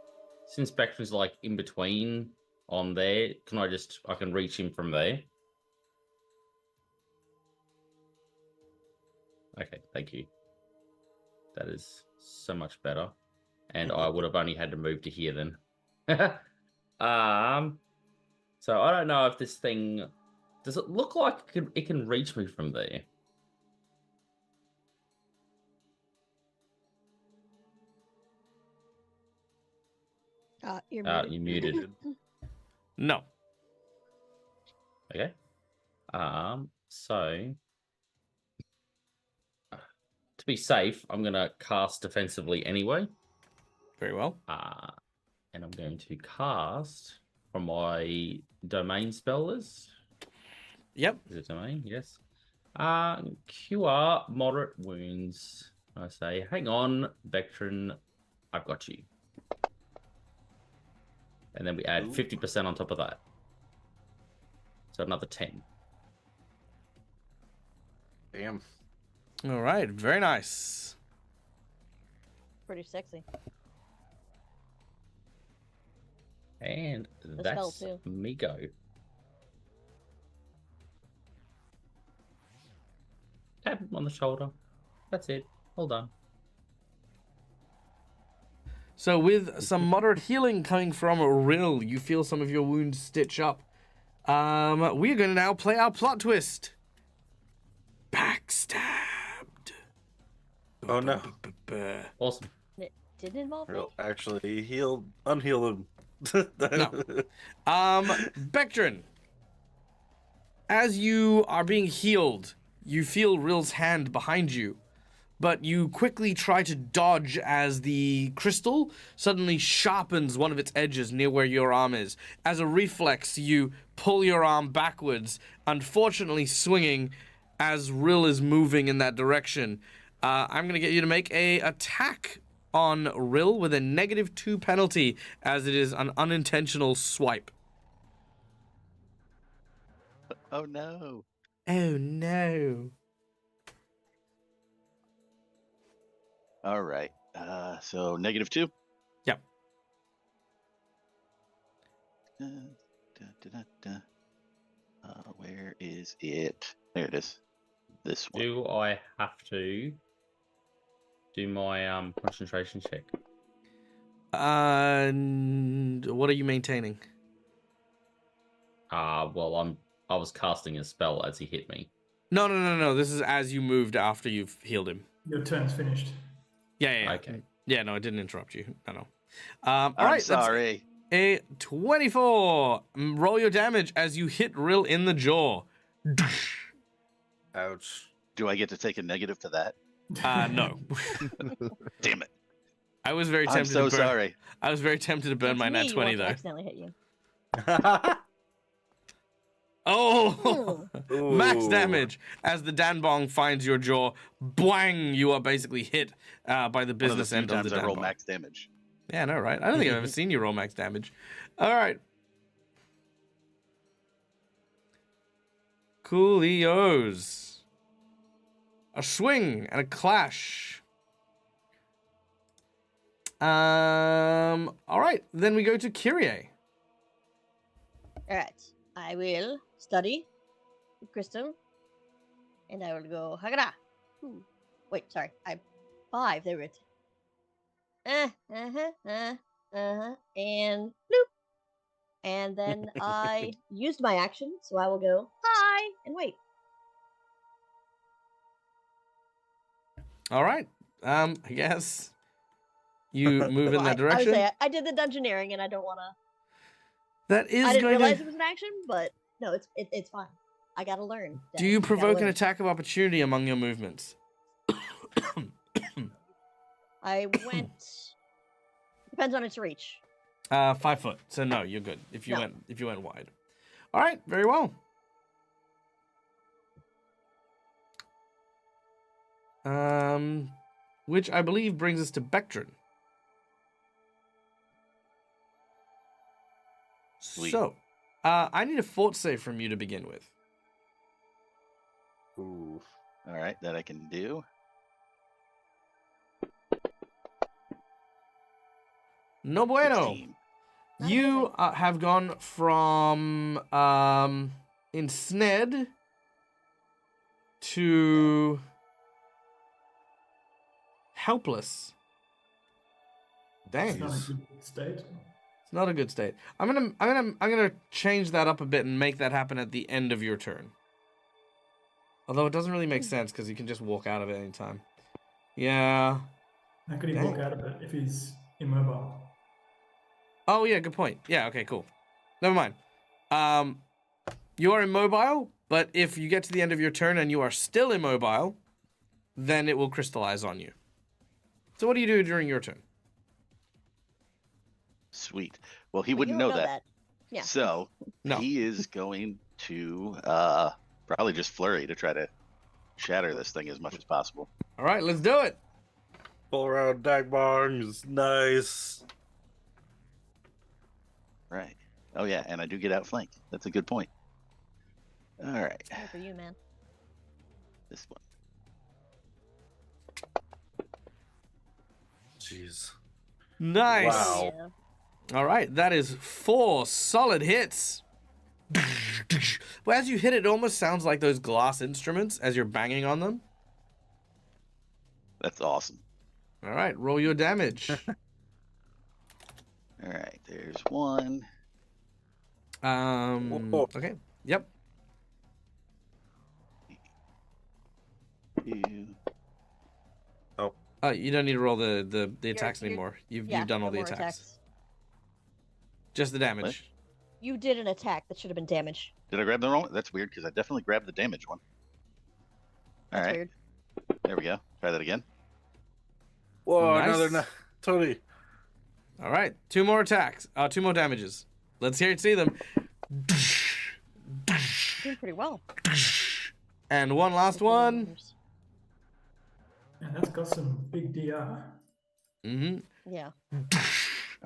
since Bectrin's like in between on there, I can reach him from there? Okay, thank you. That is so much better. And I would have only had to move to here then. So I don't know if this thing, does it look like it can reach me from there? You're muted. You muted. No. Okay. So to be safe, I'm gonna cast defensively anyway. Very well. And I'm going to cast from my domain spell list. Yep. Is it domain? Yes. Cure moderate wounds. I say, hang on, Bectrin, I've got you. And then we add 50% on top of that. So another 10. Damn. All right, very nice. Pretty sexy. And spell that's too. me go. Tap him on the shoulder. That's it. Well done. So with some moderate healing coming from Rill, you feel some of your wounds stitch up. We are going to now play our plot twist. Backstabbed. Oh no. Awesome. It didn't involve me. Real actually unheal him. No. Bectrin, as you are being healed, you feel Rill's hand behind you. but you quickly try to dodge as the crystal suddenly sharpens one of its edges near where your arm is. As a reflex, you pull your arm backwards, unfortunately swinging as Rill is moving in that direction. I'm going to get you to make a attack on Rill with a -2 penalty, as it is an unintentional swipe. Oh no. Oh no. All right. So -2. Yep. Where is it? There it is. This one. Do I have to do my concentration check? What are you maintaining? Well, I was casting a spell as he hit me. No. This is as you moved after you've healed him. Your turn's finished. Yeah. Okay. Yeah, no, I didn't interrupt you. No. All I'm right, sorry. that's a 24. Roll your damage as you hit Rill in the jaw. Ouch. Do I get to take a negative to that? No. Damn it. I was very I'm tempted so to burn. sorry. I was very tempted to burn It's my me nat who 20 wants to though. accidentally hit you. Oh, Hmm. max Ooh. damage as the danbong finds your jaw. Bwang! You are basically hit by the One of the business few end of times the I roll danbong. max damage. Yeah, I know, right? I don't think I've ever seen you roll max damage. All right. Coolios. A swing and a clash. All right, then we go to Kyrie. Alright. I will study the crystal. And I will go Hagara. Ooh. Wait, sorry. 5. There it. And bloop. And then I used my action, so I will go hi and wait. All right. I guess you move in Well, that I would direction. say I did the dungeoneering, and I don't want to. That is I didn't going realize to. it was an action, but no, it's fine. I gotta learn. Do you provoke an learn. attack of opportunity among your movements? I went. Depends on its reach. 5 foot. So no, you're good. If you No. went wide. All right. Very well. Which I believe brings us to Bectrin. Sweet. So, I need a fort save from you to begin with. Ooh. All right, that I can do. No bueno. 16. Not You have gone from ensnared to helpless. Dang, It's not a it's good state. not a good state. I'm gonna change that up a bit and make that happen at the end of your turn. Although it doesn't really make sense because you can just walk out of it anytime. Yeah. How could he Dang. walk out of it if he's immobile? Oh yeah, good point. Yeah, okay, cool. Never mind. You are immobile, but if you get to the end of your turn and you are still immobile, then it will crystallize on you. So what do you do during your turn? Sweet. Well, he But wouldn't you know don't that. Yeah. So No. he is going to probably just flurry to try to shatter this thing as much as possible. All right, let's do it. Full round dagbongs. Nice. Right. Oh yeah, and I do get outflanked. That's a good point. All right, Good for you, man. this one. Jeez. Nice. Wow. Yeah. All right, that is 4 solid hits. Well, as you hit, it almost sounds like those glass instruments as you're banging on them. That's awesome. All right, roll your damage. All right, there's one. Okay. Yep. Two. You don't need to roll the attacks you're- anymore. You've Yeah, done all no the more attacks. Just the damage. You did an attack that should have been damage. Did I grab the wrong one? That's weird because I definitely grabbed the damage one. All That's right, weird. there we go. Try that again. Whoa, Nice. another Tony. All right, 2 more attacks. 2 more damages. Let's see them. Doing pretty well. And one last one. And that's got some big DR. Mm-hmm. Yeah.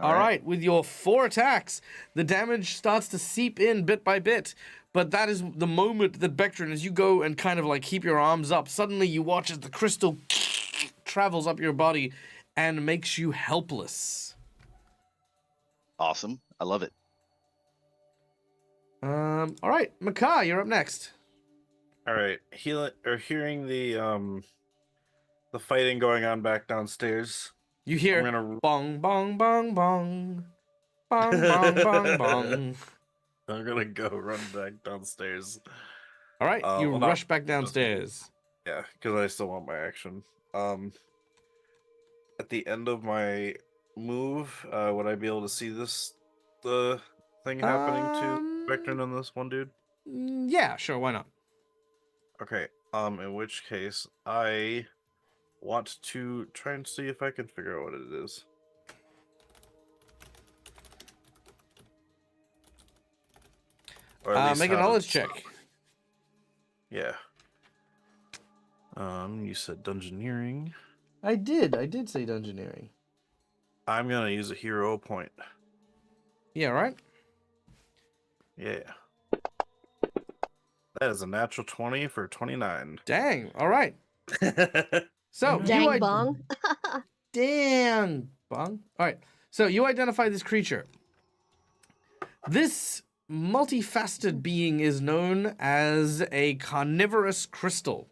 All right, with your 4 attacks, the damage starts to seep in bit by bit. But that is the moment that Bectrin, as you go and kind of like keep your arms up, suddenly you watch as the crystal travels up your body and makes you helpless. Awesome. I love it. All right, Maka, you're up next. All right, hearing the fighting going on back downstairs. You hear I'm gonna bong, bong, bong, bong. Bong, bong, bong, bong. I'm gonna go run back downstairs. All right, you well, not- rush back downstairs. Yeah, because I still want my action. At the end of my move, would I be able to see the thing happening to Vectrin and this one dude? Yeah, sure, why not? Okay. In which case, I want to try and see if I can figure out what it is. Or at least Make a how knowledge to- check. Yeah. You said dungeoneering. I did say dungeoneering. I'm gonna use a hero point. Yeah, right? Yeah. That is a natural 20 for 29. Dang, all right. So, Dang bong. Dang bong. All right, so you identify this creature. This multifaceted being is known as a carnivorous crystal.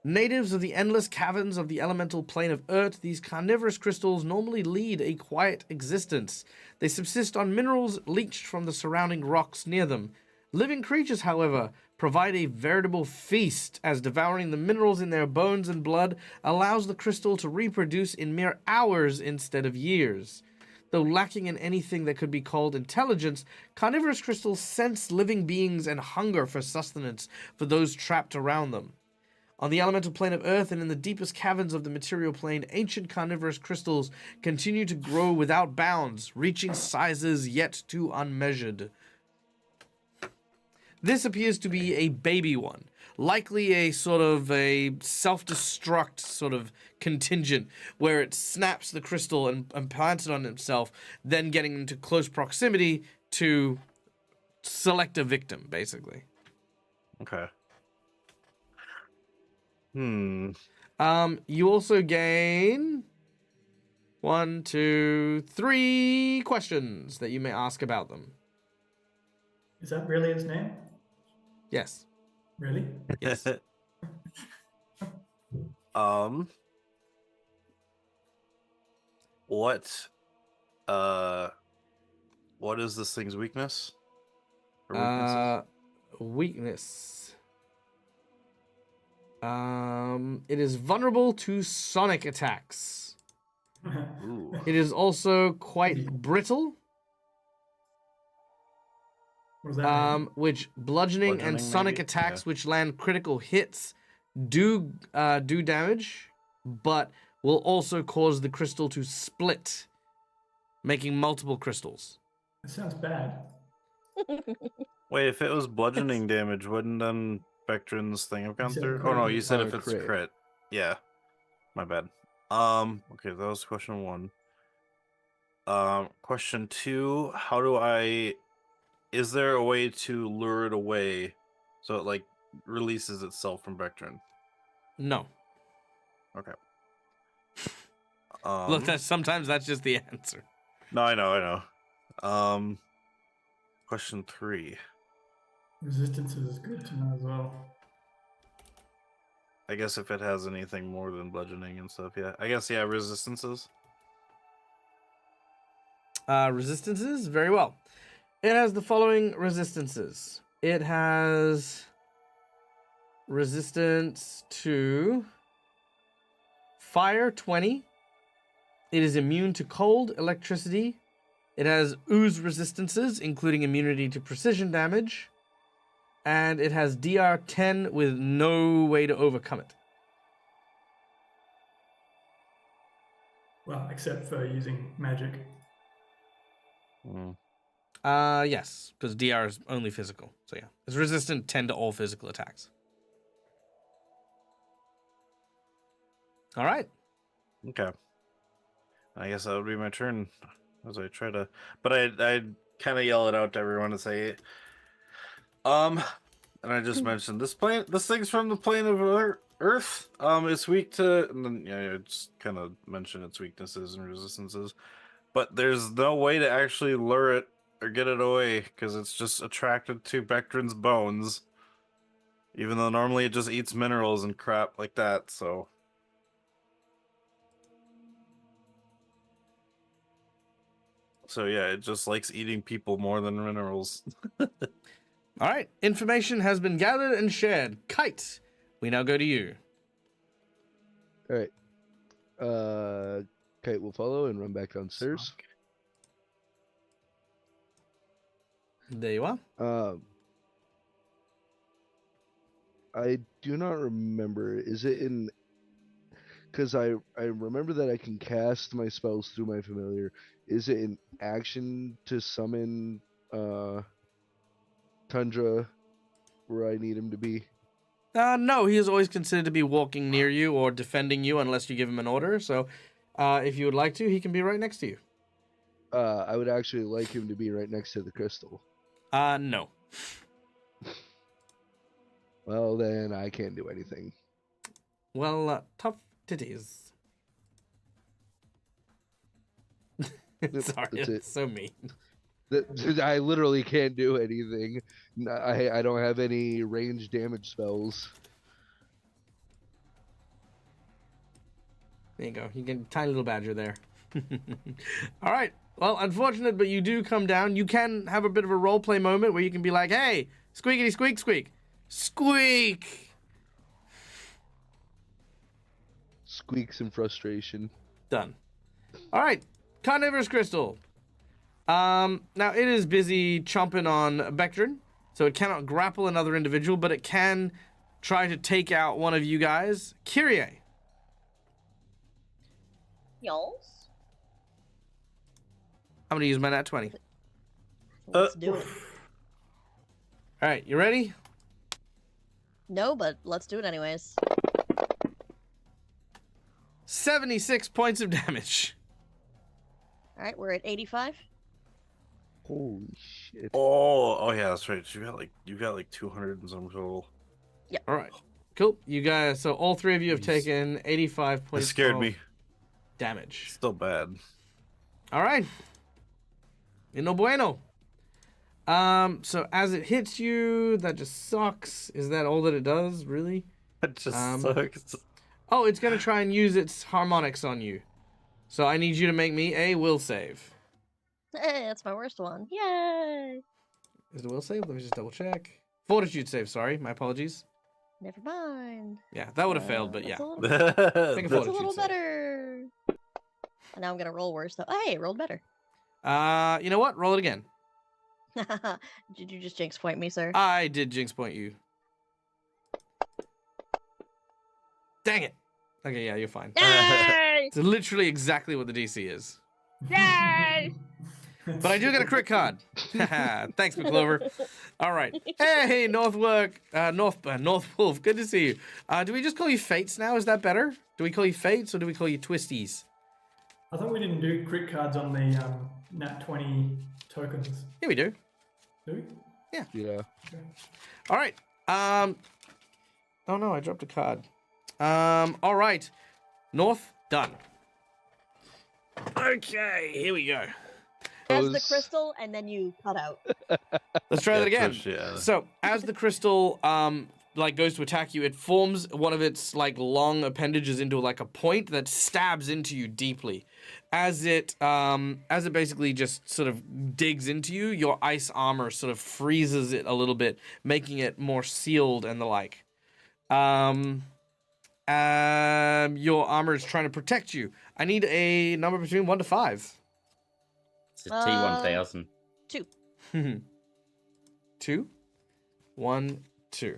Natives of the endless caverns of the elemental plane of Earth, these carnivorous crystals normally lead a quiet existence. They subsist on minerals leached from the surrounding rocks near them. Living creatures, however, provide a veritable feast, as devouring the minerals in their bones and blood allows the crystal to reproduce in mere hours instead of years. Though lacking in anything that could be called intelligence, carnivorous crystals sense living beings and hunger for sustenance for those trapped around them. On the elemental plane of Earth and in the deepest caverns of the material plane, ancient carnivorous crystals continue to grow without bounds, reaching sizes yet too unmeasured. This appears to be a baby one, likely a sort of a self-destruct sort of contingent, where it snaps the crystal and plants it on itself, then getting into close proximity to select a victim, basically. Okay. You also gain 1, 2, 3 questions that you may ask about them. Is that really his name? Yes. Really? Yes. What is this thing's weakness? Or Weakness. It is vulnerable to sonic attacks. Ooh. It is also quite brittle. What does that mean? Which bludgeoning and Bludgeoning, sonic maybe? attacks, Yeah. which land critical hits, do damage, but will also cause the crystal to split, making multiple crystals. That sounds bad. Wait, if it was bludgeoning damage, wouldn't then Vectrin's thing have gone said through? crit. Oh no, you said Oh, if it's crit. crit. Yeah. My bad. Okay, that was question 1. Question 2, is there a way to lure it away so it like releases itself from Vectrin? No. Okay. Look, sometimes that's just the answer. No, I know. Question 3. Resistance is good to know as well. I guess if it has anything more than bludgeoning and stuff, yeah. I guess, yeah, resistances. Resistances? Very well. It has the following resistances. It has resistance to fire 20. It is immune to cold, electricity. It has ooze resistances, including immunity to precision damage. And it has DR 10 with no way to overcome it. Well, except for using magic. Yes, because DR is only physical. So yeah, it's resistant 10 to all physical attacks. All right. Okay. I guess that would be my turn as I try to, but I kind of yell it out to everyone and say, and I just mentioned this thing's from the plane of Earth. It's weak to, and then I just kind of mention its weaknesses and resistances, but there's no way to actually lure it or get it away because it's just attracted to Bectrin's bones, even though normally it just eats minerals and crap like that. So yeah, it just likes eating people more than minerals. All right. Information has been gathered and shared. Kite, we now go to you. All right. Kite will follow and run back downstairs. There you are. I do not remember. Is it in? Because I remember that I can cast my spells through my familiar. Is it an action to summon Tundra where I need him to be? No, he is always considered to be walking near you or defending you unless you give him an order. So if you would like to, he can be right next to you. I would actually like him to be right next to the crystal. No. Well, then I can't do anything. Well, tough titties. Sorry, That's it's so mean. I literally can't do anything. I don't have any range damage spells. There you go. You get a tiny little badger there. All right. Well, unfortunate, but you do come down. You can have a bit of a roleplay moment where you can be like, hey, squeakity squeak squeak. Squeak! Squeaks in frustration. Done. All right. Carnivorous Crystal. Now, it is busy chomping on Bectrin, so it cannot grapple another individual, but it can try to take out one of you guys. Kyrie. Y'alls? I'm going to use my nat 20. Let's do it. All right, you ready? No, but let's do it anyways. 76 points of damage. All right, we're at 85. Holy shit. Oh yeah, that's right. You got like 200 and some total. Yep. All right. Cool. You guys, so all three of you have taken 85 It points scared of me. damage. Still bad. All right. No bueno. So as it hits you, that just sucks. Is that all that it does, really? It just sucks. Oh, it's going to try and use its harmonics on you. So I need you to make me a will save. Hey, that's my worst one. Yay! Is it a will save? Let me just double check. Fortitude save, sorry. My apologies. Never mind. Yeah, that would have failed, but yeah. That's a little, Make a that's a fortitude little save. better. And now I'm gonna roll worse though. Oh, hey, it rolled better. You know what? Roll it again. Did you just jinx point me, sir? I did jinx point you. Dang it. Okay, yeah, you're fine. Yay! It's literally exactly what the DC is. Yay! But I do get a crit card. Thanks, McClover. All right. Hey, North Wolf. Good to see you. Do we just call you Fates now? Is that better? Do we call you Fates or do we call you Twisties? I thought we didn't do crit cards on the Nat 20 tokens. Yeah, we do. Do we? Yeah. Okay. All right. Oh no, I dropped a card. All right. North, done. Okay, here we go. As the crystal, and then you cut out. Let's try that again. push, yeah. So, as the crystal goes to attack you, it forms one of its long appendages into a point that stabs into you deeply. As it basically just sort of digs into you, your ice armor sort of freezes it a little bit, making it more sealed and the like. Your armor is trying to protect you. I need a number between 1 to 5. It's a T1000. 2. 2, 1, 2.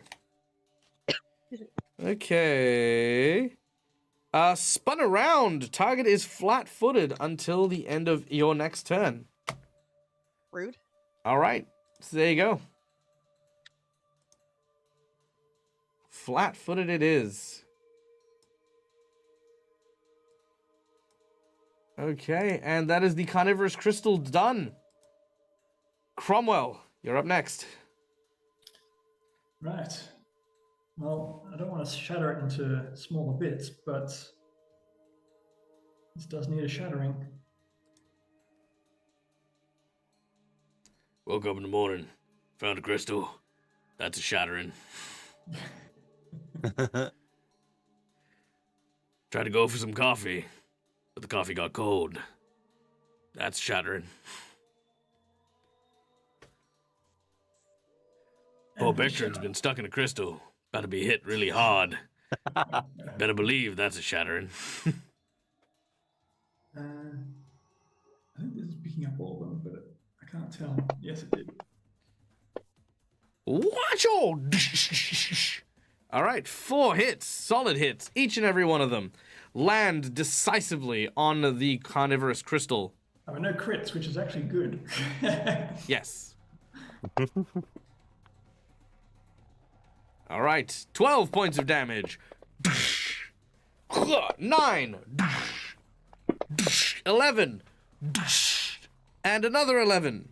Okay. Spun around. Target is flat-footed until the end of your next turn. Rude. All right. So there you go. Flat-footed it is. Okay, and that is the carnivorous crystal done. Cromwell, you're up next. Right. Well, I don't want to shatter it into smaller bits, but this does need a shattering. Woke up in the morning, found a crystal. That's a shattering. Tried to go for some coffee, but the coffee got cold. That's shattering. Poor Bectrin's been stuck in a crystal. About to be hit really hard. Better believe that's a shattering. I think this is picking up all of them, but I can't tell. Yes, it did. Watch all! All right, 4 hits, solid hits, each and every one of them land decisively on the carnivorous crystal. I mean, no crits, which is actually good. Yes. All right, 12 points of damage. 9. 11. And another 11.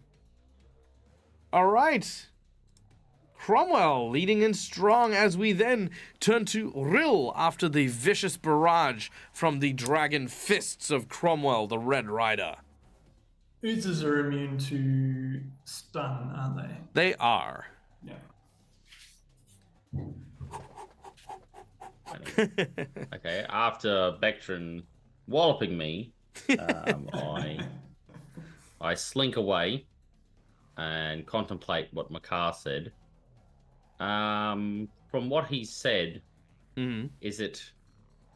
All right. Cromwell leading in strong as we then turn to Rill after the vicious barrage from the dragon fists of Cromwell, the Red Rider. Oozes are immune to stun, aren't they? They are. Yeah. Okay, after Bectrin walloping me, I slink away and contemplate what Makar said. From what he said, is it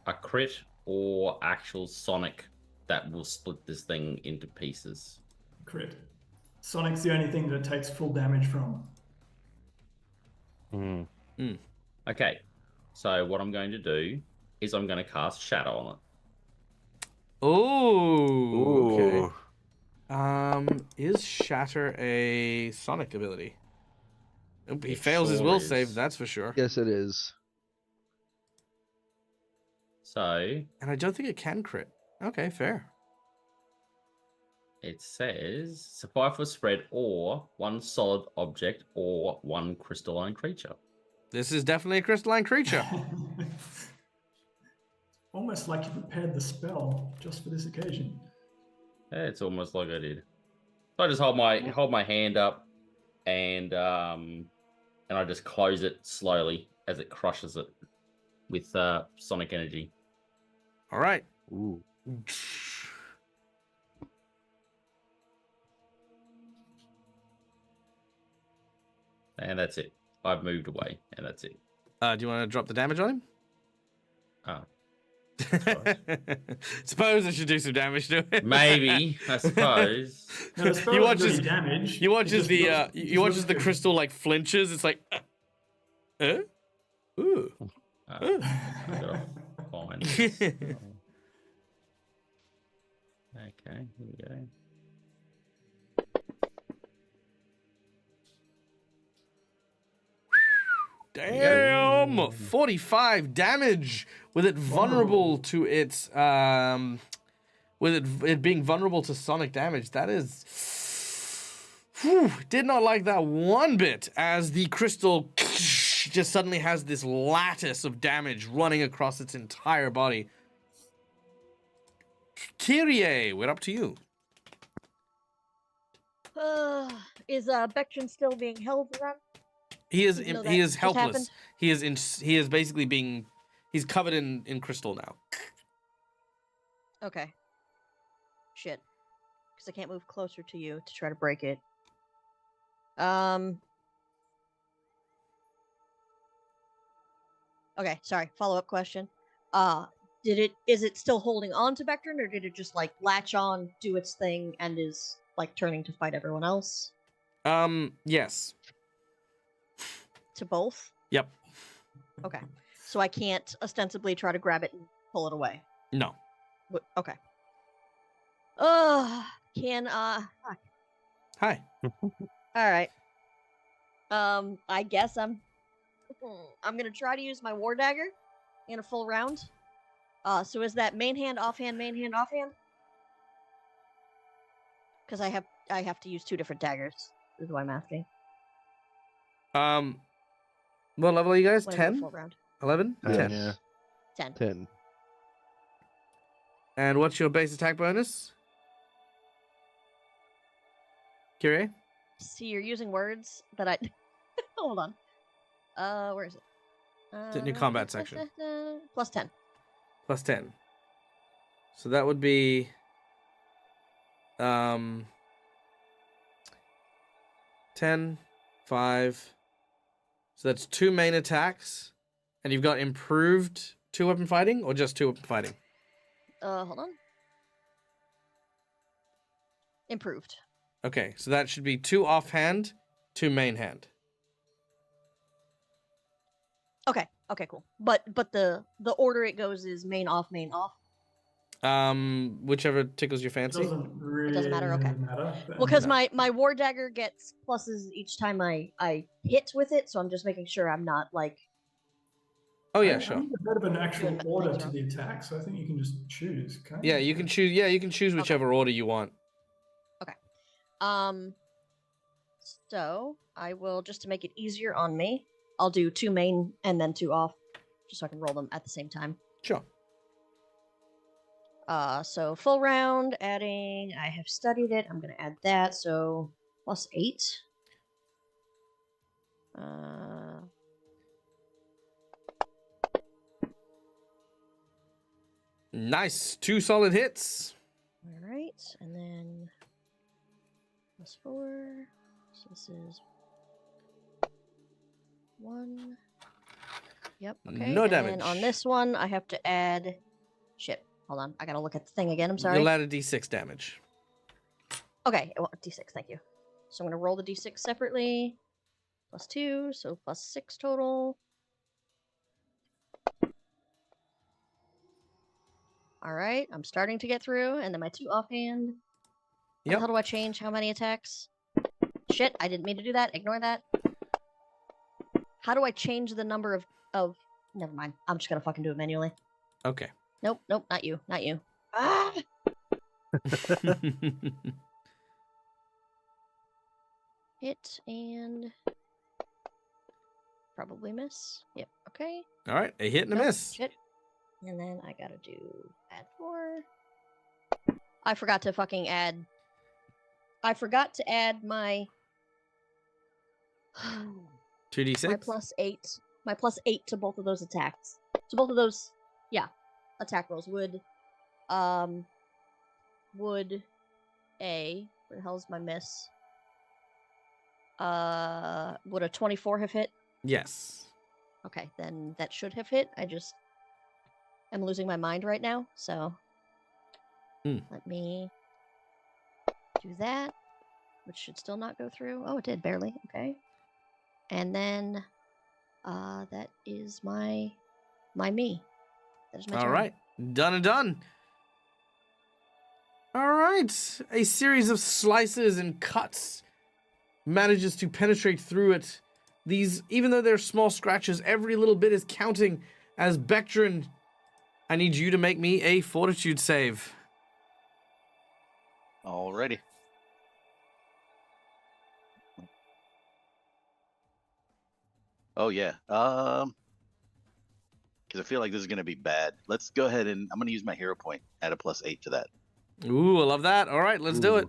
a crit or actual Sonic that will split this thing into pieces? Crit. Sonic's the only thing that it takes full damage from. Okay, so what I'm going to do is I'm going to cast Shadow on it. Oh, okay. Is Shatter a Sonic ability? Nope, he fails his will save, that's for sure. Yes, it is. So And I don't think it can crit. Okay, fair. it says it's a 5-foot spread or 1 solid object or 1 crystalline creature. This is definitely a crystalline creature. Almost like you prepared the spell just for this occasion. Yeah, it's almost like I did. So I just hold my hand up and I just close it slowly as it crushes it with sonic energy. All right. Ooh. And that's it. I've moved away, and that's it. Do you want to drop the damage on him? Oh. Suppose I should do some damage to him. Maybe, I suppose. No, the spell You watch doesn't do as- any damage. You watch It as just the looks- you watch as the looks crystal like flinches. It's like, Ooh. Gotta find this. Okay, here we go. Damn! 45 damage with it vulnerable to its with it being vulnerable to sonic damage. That is did not like that one bit as the crystal just suddenly has this lattice of damage running across its entire body. Kyrie, we're up to you. Is Bectrin still being held then? He is Even though he that is just helpless. happened? He is basically being he's covered in crystal now. Okay. Shit. Because I can't move closer to you to try to break it. Okay, sorry. Follow-up question. Is it still holding on to Bectrin, or did it just like latch on, do its thing, and is like turning to fight everyone else? Yes. To both? Yep. Okay. So I can't ostensibly try to grab it and pull it away. No. Okay. Can fuck. Hi. All right. I guess I'm gonna try to use my war dagger in a full round. So is that main hand, offhand, main hand, offhand? Because I have to use 2 different daggers. Is what I'm asking. What level are you guys? When I do a 10? full round. 11? Yes. 10. Yeah. 10. 10. And what's your base attack bonus? Kyrie? See, you're using words that I. Hold on. Where is it? It's in your combat section. Plus 10. Plus 10. So that would be 10, 5. So that's 2 main attacks. And you've got improved 2-weapon fighting or just 2-weapon fighting? Hold on. Improved. Okay, so that should be 2 offhand, 2 main hand. Okay, cool. But the order it goes is main off, main off. Whichever tickles your fancy. Doesn't really doesn't matter, okay. matter. Well, because No. my war dagger gets pluses each time I hit with it, so I'm just making sure I'm not like. Oh I yeah, sure. think there's a bit of an actual Doing order things to wrong. the attack, so I think you can just choose. Can't Yeah, you can choose. Yeah, you can choose whichever order you want. So I will, just to make it easier on me, I'll do 2 main and then 2 off, just so I can roll them at the same time. Sure. So full round, adding, I have studied it, I'm gonna add that, so plus 8. Nice. 2 solid hits. Alright, and then plus 4. So this is 1. Yep, okay. No and damage. then on this one, I have to add. Shit, hold on. I gotta look at the thing again. I'm sorry. You'll add a d6 damage. Okay, well, d6, thank you. So I'm gonna roll the d6 separately. Plus 2, so plus 6 total. Alright, I'm starting to get through, and then my 2 offhand. Yep. How do I change how many attacks? Shit, I didn't mean to do that. Ignore that. How do I change the number of... Never mind. I'm just gonna fucking do it manually. Okay. Nope, not you. Not you. Ah! Hit and... Probably miss. Yep, okay. All right, a hit and a Nope, miss. Shit. And then I gotta do add 4. I forgot to fucking add... I forgot to add my... 2d6. my plus 8. My plus 8 to both of those attacks. To both of those, yeah, attack rolls. Would a... Where the hell's my miss? Would a 24 have hit? Yes. Okay, then that should have hit. I just am losing my mind right now, so let me do that, which should still not go through. Oh, it did, barely. Okay. And then that is my me. That is my All turn. right, done and done. All right, a series of slices and cuts manages to penetrate through it. These, even though they're small scratches, every little bit is counting. As Bectrin, I need you to make me a fortitude save. Alrighty. Oh yeah. Because I feel like this is gonna be bad. Let's go ahead and I'm gonna use my hero point. Add a plus 8 to that. Ooh, I love that. All right, let's do it.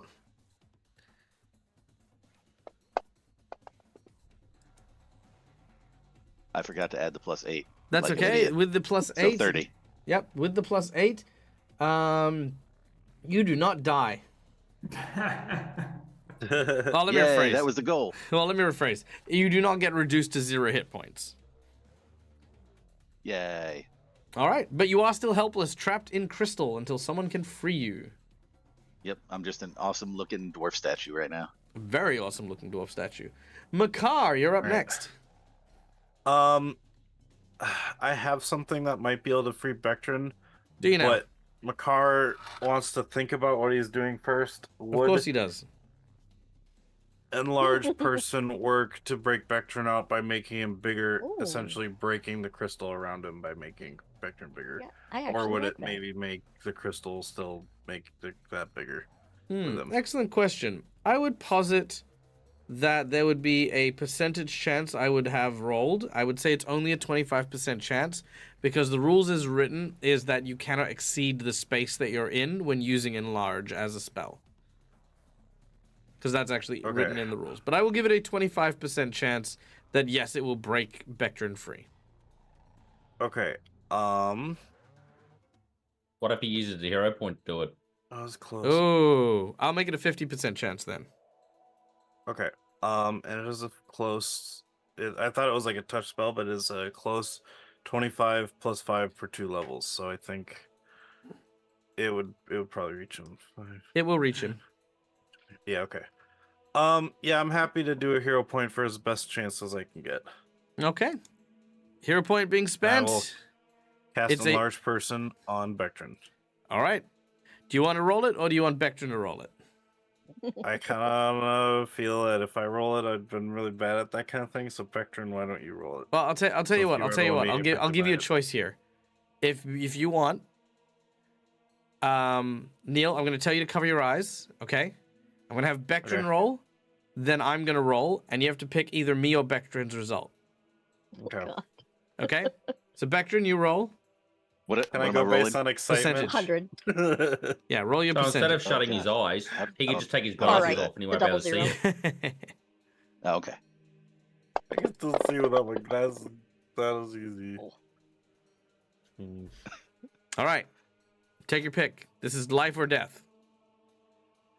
I forgot to add the plus 8. That's like an okay. idiot. With the plus So 8. 30. Yep, with the plus 8, you do not die. Well, let me Yay, rephrase. that was the goal. Well, let me rephrase. You do not get reduced to 0 hit points. Yay. All right, but you are still helpless, trapped in crystal until someone can free you. Yep, I'm just an awesome looking dwarf statue right now. Very awesome looking dwarf statue. Makar, you're up All right. next. I have something that might be able to free Bectrin, Do you now? But Makar wants to think about what he's doing first. Of course he does. Enlarged person work to break Vectron out by making him bigger, Ooh. essentially breaking the crystal around him by making Vectron bigger? Yeah, I Or would like it that. maybe make the crystal still make that bigger? with them? Excellent question. I would posit that there would be a percentage chance I would have rolled. I would say it's only a 25% chance because the rules as written is that you cannot exceed the space that you're in when using enlarge as a spell. Because that's actually written in the rules. But I will give it a 25% chance that yes, it will break Vectron free. Okay. What if he uses the hero point to do it? That was close. Oh, I'll make it a 50% chance then. Okay. And it is a close. I thought it was like a touch spell, but it is a close 25 plus 5 for 2 levels. So I think it would probably reach him. It will reach him. Yeah. Okay. Yeah, I'm happy to do a hero point for as best chance as I can get. Okay. Hero point being spent. I will cast It's a a- large person on Vectron. All right. Do you want to roll it or do you want Vectron to roll it? I kind of feel that if I roll it, I've been really bad at that kind of thing. So Vectron, why don't you roll it? Well, I'll tell you Since what. you I'll were tell you the what. one I'll being give you a affected by choice here. If you want, Neil, I'm going to tell you to cover your eyes. Okay. I'm going to have Vectron Okay. roll. Then I'm going to roll, and you have to pick either me or Vectron's result. Okay. God. Okay. So Vectron, you roll. What Can what I am go rolling? based on excitement? 100. Yeah, roll your So instead percentage. of shutting God. his eyes, I he don't- could just take his I don't glasses see off and he the won't be able to double see it. Oh, okay. I can still see without my glasses. That is easy. Oh. All right. Take your pick. This is life or death.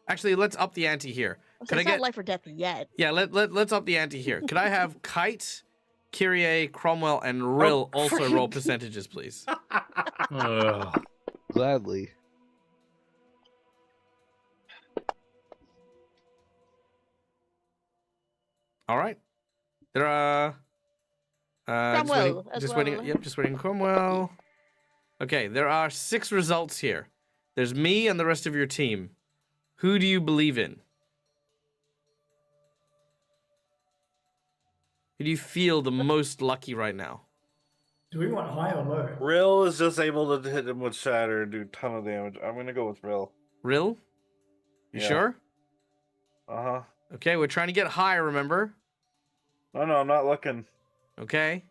Actually, let's up the ante here. So Could I it's not get? life or death yet. Yeah, let's up the ante here. Could I have Kite, Kyrie, Cromwell, and Rill also frick. roll percentages, please? Ugh. Gladly. All right. There are. Cromwell as just waiting. well. Yep, just waiting. Cromwell. Okay, there are 6 results here. There's me and the rest of your team. Who do you believe in? Who do you feel the most lucky right now? Do we want high or low? Rill is just able to hit him with shatter and do a ton of damage. I'm gonna go with Rill. Rill? You Yeah. sure? Uh-huh. Okay, we're trying to get high, remember? No, I'm not looking. Okay.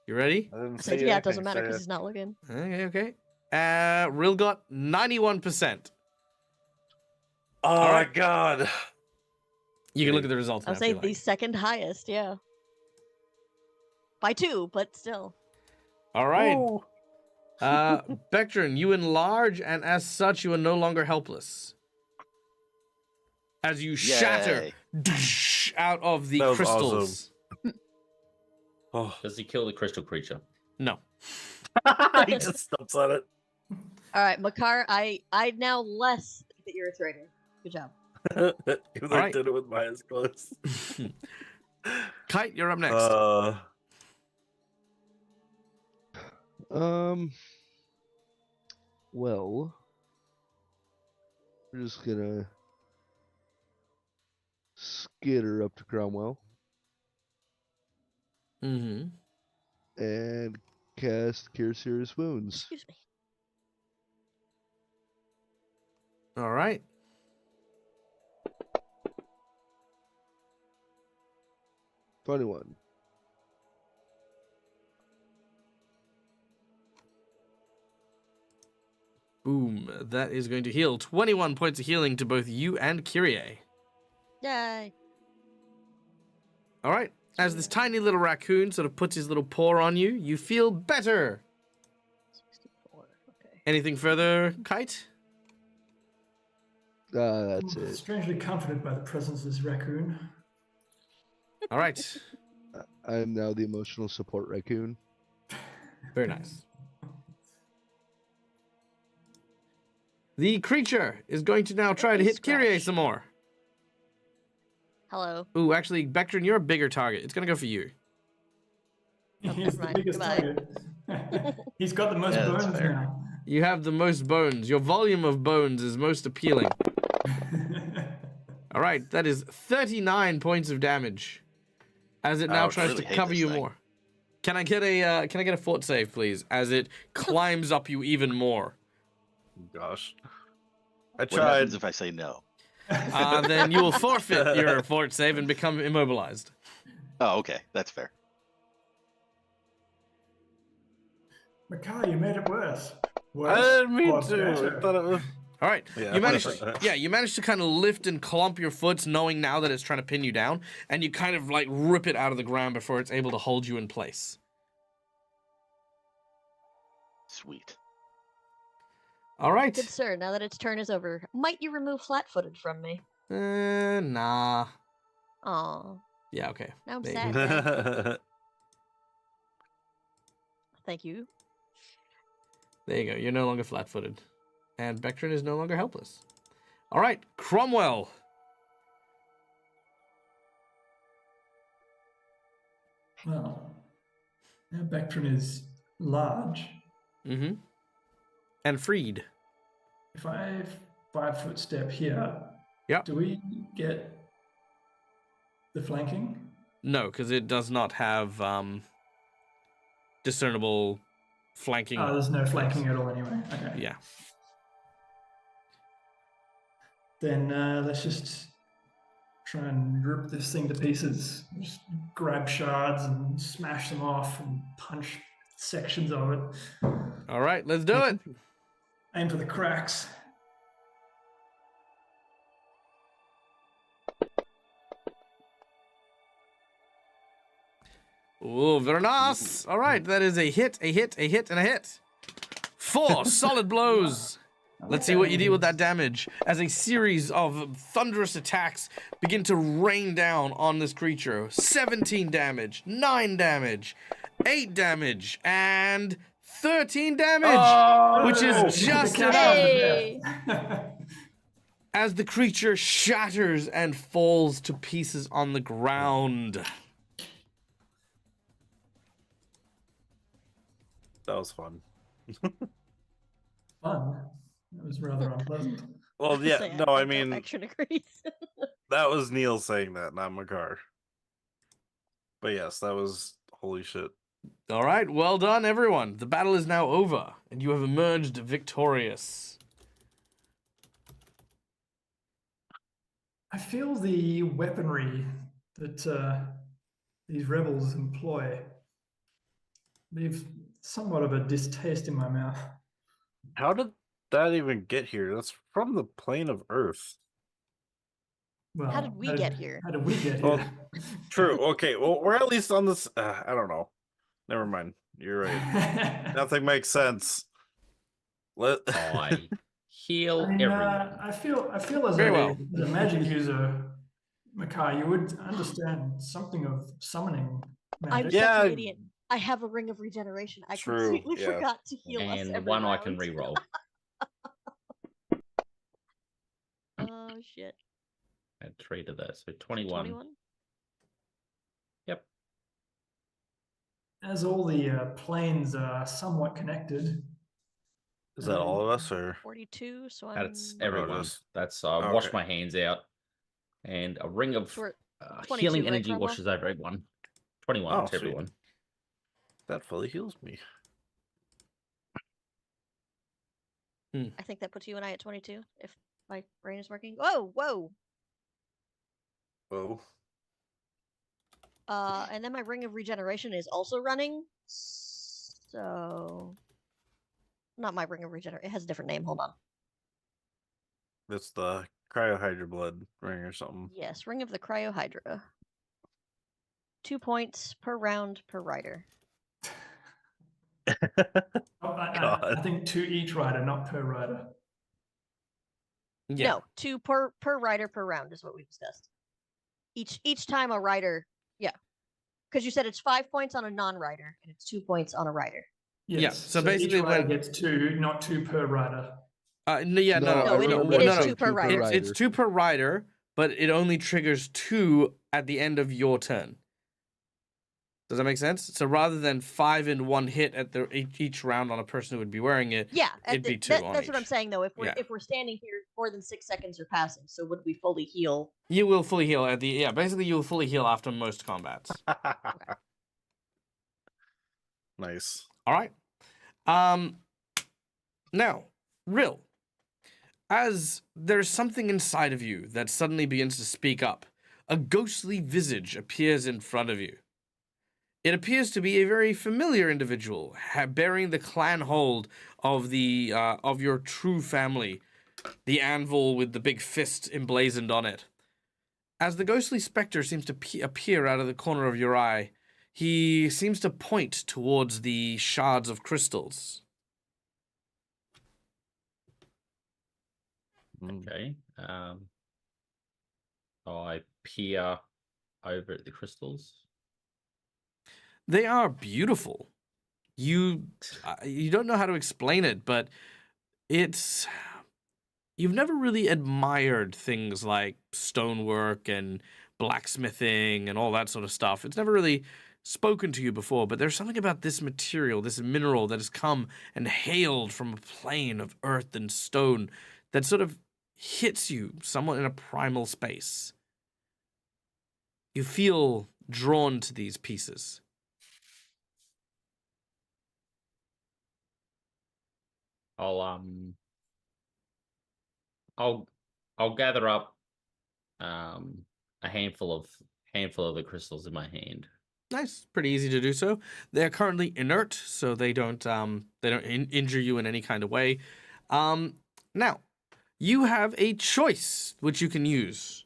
You ready? I didn't So see yeah, it doesn't anything, matter so because he's not looking. Okay. Rill got 91%. Oh All my right. god. You can look at the results now. I'll if say you the like. second highest, yeah. By 2, but still. All right. Ooh. Vectron, you enlarge, and as such, you are no longer helpless. As you shatter Yay. out of the That was crystals. Oh. Does he kill the crystal creature? No. He just stumps on it. All right, Makar, I now less think that you're a traitor. Good job. Even though I Alright. did it with my eyes closed. Kite, you're up next. Well, we're just gonna skitter up to Cromwell Mm-hmm. and cast Cure Serious Wounds. Excuse me. All right. '21. Boom. That is going to heal 21 points of healing to both you and Kyrie. Yay. All right. As this tiny little raccoon sort of puts his little paw on you, you feel better. 64. Okay. Anything further, Kite? That's it. Strangely comforted by the presence of this raccoon. All right. I'm now the emotional support raccoon. Very nice. The creature is going to now try to hit Kyrie Scratch. some more. Hello. Ooh, actually, Vectron, you're a bigger target. It's going to go for you. Oh, He's never the mind. biggest Goodbye. target. He's got the most Yeah, that's bones fair. now. You have the most bones. Your volume of bones is most appealing. All right, that is 39 points of damage. As it now Ouch. tries Really to hate cover this you thing. more. Can I get a fort save, please? As it climbs up you even more. Gosh. I What tried. happens if I say no? Then you will forfeit your fort save and become immobilized. Oh, okay, that's fair. Makai, you made it worse. I didn't mean or to. better. I thought it was. All right, Yeah. you managed to kind of lift and clump your foot, knowing now that it's trying to pin you down, and you kind of like rip it out of the ground before it's able to hold you in place. Sweet. All right. Good sir, now that its turn is over, might you remove flat-footed from me? Nah. Aw, Yeah, okay. now I'm There you sad. go. Then. Thank you. There you go. You're no longer flat-footed. And Bectrin is no longer helpless. All right, Cromwell. Well, now Bactrin is large. Mm-hmm. And freed. If I 5-foot step here, Yep. do we get the flanking? No, because it does not have discernible flanking. Oh, there's no flanking at all anyway. Okay. Yeah. Then let's just try and rip this thing to pieces. Just grab shards and smash them off and punch sections of it. All right, let's do it. Aim for the cracks. Oh, very nice. All right, that is a hit, a hit, a hit, and a hit. 4 solid blows. Let's see what you do with that damage as a series of thunderous attacks begin to rain down on this creature. 17 damage, 9 damage, 8 damage, and 13 damage, which is just enough. Hey! As the creature shatters and falls to pieces on the ground. That was fun. Fun. That was rather unpleasant. Well, yeah, Say, no, I like that mean, Action agrees. that was Neil saying that, not Makar. But yes, that was holy shit. All right, well done, everyone. The battle is now over, and you have emerged victorious. I feel the weaponry that these rebels employ leaves somewhat of a distaste in my mouth. How did that even get here? That's from the plane of Earth. Well, How did we get here? How did we get Well, here? True. Okay. Well, we're at least on this. I don't know. Never mind. You're right. Nothing makes sense. Let. I heal I mean, everyone. I feel as Very a, well. as a magic user, Makai, you would understand something of summoning I'm magic. Yeah. such an idiot. I have a ring of regeneration. I True, completely yeah. forgot to heal us And every one I round. can reroll. Oh shit. Add 3 to that, so So 21. 21? Yep. As all the planes are somewhat connected. Is that all of us or? 42, so I'm... That's everyone. just- That's okay. wash my hands out, and a ring of So we're 22, healing right, energy Cromwell? washes over everyone. 21 Oh, to sweet. everyone. That fully heals me. I think that puts you and I at 22, if my brain is working. Whoa, whoa! Whoa. And then my ring of regeneration is also running, so... Not my ring of regeneration, it has a different name, hold on. It's the cryohydra blood ring or something. Yes, Ring of the Cryohydra. 2 points per round per rider. Oh, I God. think 2 each rider, not per rider. Yeah. No, 2 per rider per round is what we discussed. Each time a rider, yeah. Because you said it's 5 points on a non-rider, and it's 2 points on a rider. Yes. Yeah, so basically each rider when- gets 2, not 2 per rider. No, yeah, no, No, No, I it- remember it is saying 2 per rider. It's 2 per rider, but it only triggers 2 at the end of your turn. Does that make sense? So rather than 5 in one hit at each round on a person who would be wearing it, Yeah, it'd be 2 on that's each. what I'm saying though. Yeah. If we're standing here, more than 6 seconds are passing. So would we fully heal? You will fully heal at the basically you will fully heal after most combats. Nice. All right. Now, Rill, as there's something inside of you that suddenly begins to speak up, a ghostly visage appears in front of you. It appears to be a very familiar individual, bearing the clan hold of the of your true family, the anvil with the big fist emblazoned on it. As the ghostly specter seems to appear out of the corner of your eye, he seems to point towards the shards of crystals. Okay. I peer over at the crystals. They are beautiful. You don't know how to explain it, but you've never really admired things like stonework and blacksmithing and all that sort of stuff. It's never really spoken to you before, but there's something about this material, this mineral that has come and hailed from a plane of earth and stone that sort of hits you somewhat in a primal space. You feel drawn to these pieces. I'll gather up a handful of the crystals in my hand. Nice, pretty easy to do so. They're currently inert, so they don't injure you in any kind of way. Now, you have a choice which you can use.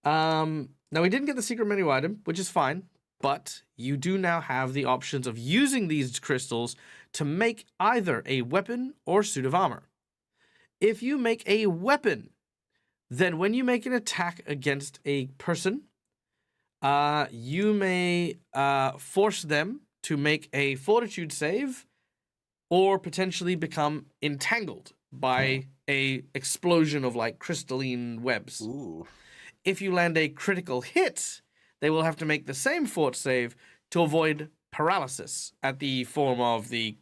Now we didn't get the secret menu item, which is fine, but you do now have the options of using these crystals to make either a weapon or suit of armor. If you make a weapon, then when you make an attack against a person, you may force them to make a fortitude save or potentially become entangled by a explosion of like crystalline webs. Ooh. If you land a critical hit, they will have to make the same fort save to avoid paralysis at the form of the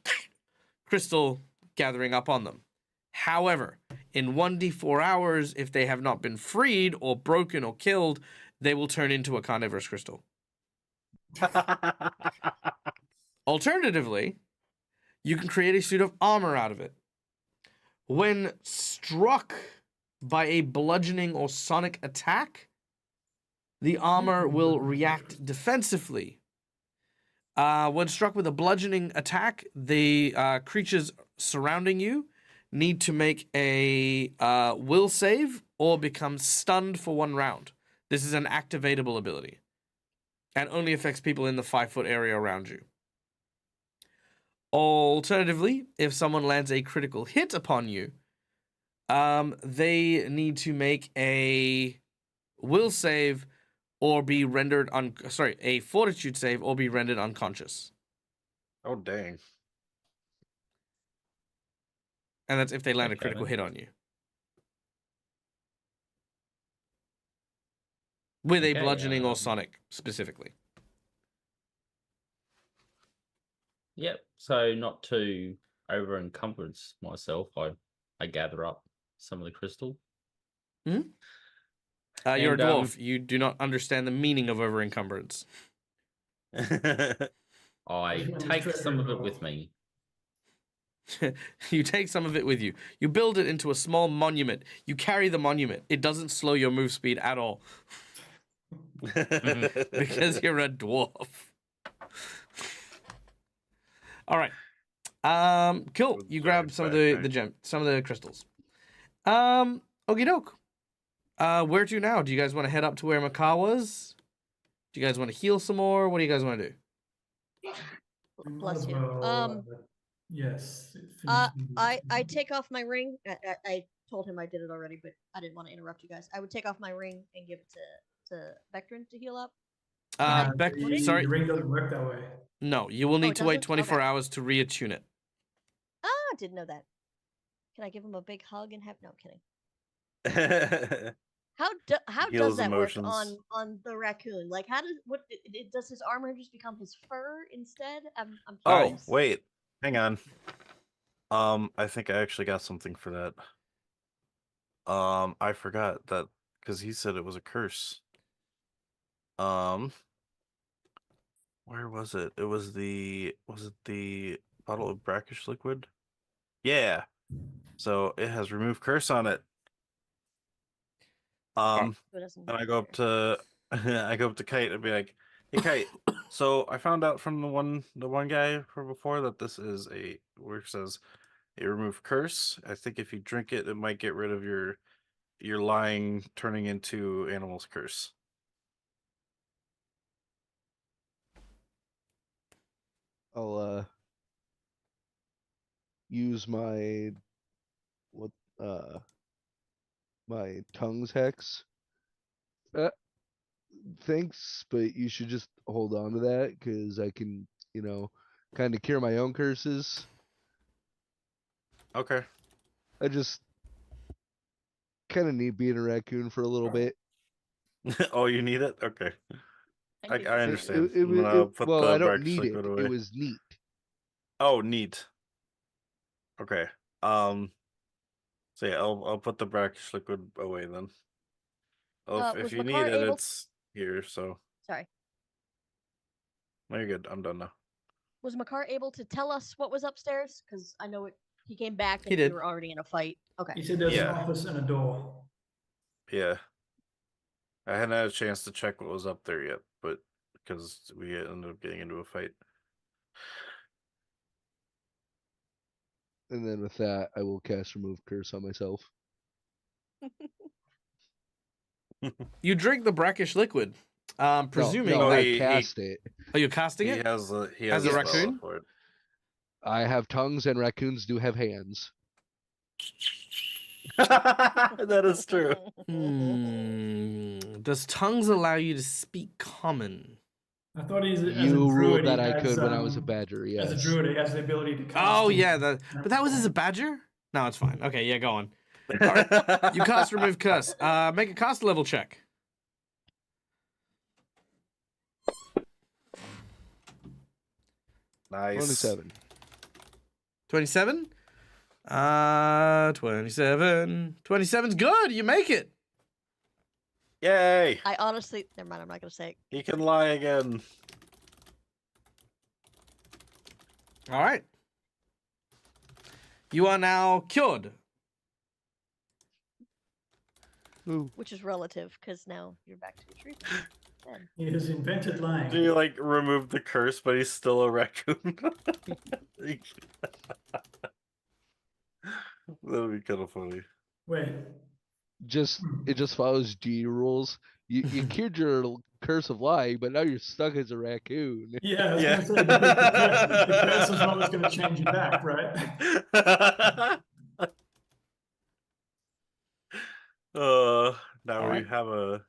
crystal gathering up on them. However, in 1d4 hours, if they have not been freed or broken or killed, they will turn into a carnivorous crystal. Alternatively, you can create a suit of armor out of it. When struck by a bludgeoning or sonic attack, the armor will react defensively. When struck with a bludgeoning attack, the creatures surrounding you need to make a will save or become stunned for 1 round. This is an activatable ability and only affects people in the 5-foot area around you. Alternatively, if someone lands a critical hit upon you, they need to make a will save or be rendered a fortitude save or be rendered unconscious. Oh, dang. And that's if they land a Okay, critical then. hit on you. With a Okay, bludgeoning or sonic, specifically. Yep. So not to over encumbrance myself, I gather up some of the crystal. You're a And, dwarf. You do not understand the meaning of over encumbrance. I take some of it with me. You take some of it with you. You build it into a small monument. You carry the monument. It doesn't slow your move speed at all. Because you're a dwarf. All right. Cool. Good You grab job, some of some of the crystals. Okie doke. Where to now? Do you guys want to head up to where Makar was? Do you guys want to heal some more? What do you guys want to do? Bless you. Yes. I take off my ring. I told him I did it already, but I didn't want to interrupt you guys. I would take off my ring and give it to Vectrin to heal up. Sorry. The ring doesn't work that way. No, you will need it to wait doesn't? 24 Okay. hours to reattune it. Didn't know that. Can I give him a big hug and have? No, I'm kidding. How Heal does his that work emotions. on the raccoon? Like, how does does his armor just become his fur instead? I'm Oh, curious. wait. Hang on. I think I actually got something for that. I forgot that because he said it was a curse. Where was it? Was it the bottle of brackish liquid? Yeah. So it has remove curse on it. Who doesn't And I go up to I go up to Kite and be like, "Hey Kite, so I found out from the one guy from before that this is where it says a remove curse. I think if you drink it, it might get rid of your lying turning into animals curse." I'll use my what my tongue's hex. Thanks, but you should just hold on to that because I can, kind of cure my own curses. Okay. I just kind of need being a raccoon for a little bit. Oh, you need it? Okay. I It- understand. It, I'm gonna put well, the I don't brackish need it. liquid It away. was neat. Oh, neat. Okay. So yeah, I'll put the brackish liquid away then. If was you need Makar it, able? it's here. So Sorry, no, you're good. I'm done now. was Makar able to tell us what was upstairs? Because I know he came back He and we did. were already in a fight. Okay. He said there's an Yeah. office and a door. Yeah. I hadn't had a chance to check what was up there yet, but because we ended up getting into a fight. And then with that, I will cast remove curse on myself. You drink the brackish liquid. Presuming no, that. I cast it. Are you casting He it? has a As a spell raccoon? for it. I have tongues, and raccoons do have hands. That is true. Does tongues allow you to speak common? I thought as a You druid ruled that he I has, could when I was a badger. As a Yes. druid, he has the ability to cast. Oh things. yeah, but that was as a badger. No, it's fine. Okay, yeah, go on. Right. You cast remove curse. Make a cast level check. Nice. 27. 27? 27. 27's good. You make it. Yay! I honestly, never mind. I'm not gonna say it. He can lie again. All right. You are now cured. Ooh. Which is relative, because now you're back to the truth. Then. He has invented lying. Do you like remove the curse, but he's still a raccoon? That'd be kind of funny. Wait, It just follows G rules. You cured your curse of lying, but now you're stuck as a raccoon. yeah, I was Yeah. going to say the curse is not what's going to change you back, right? Now All we right. have a.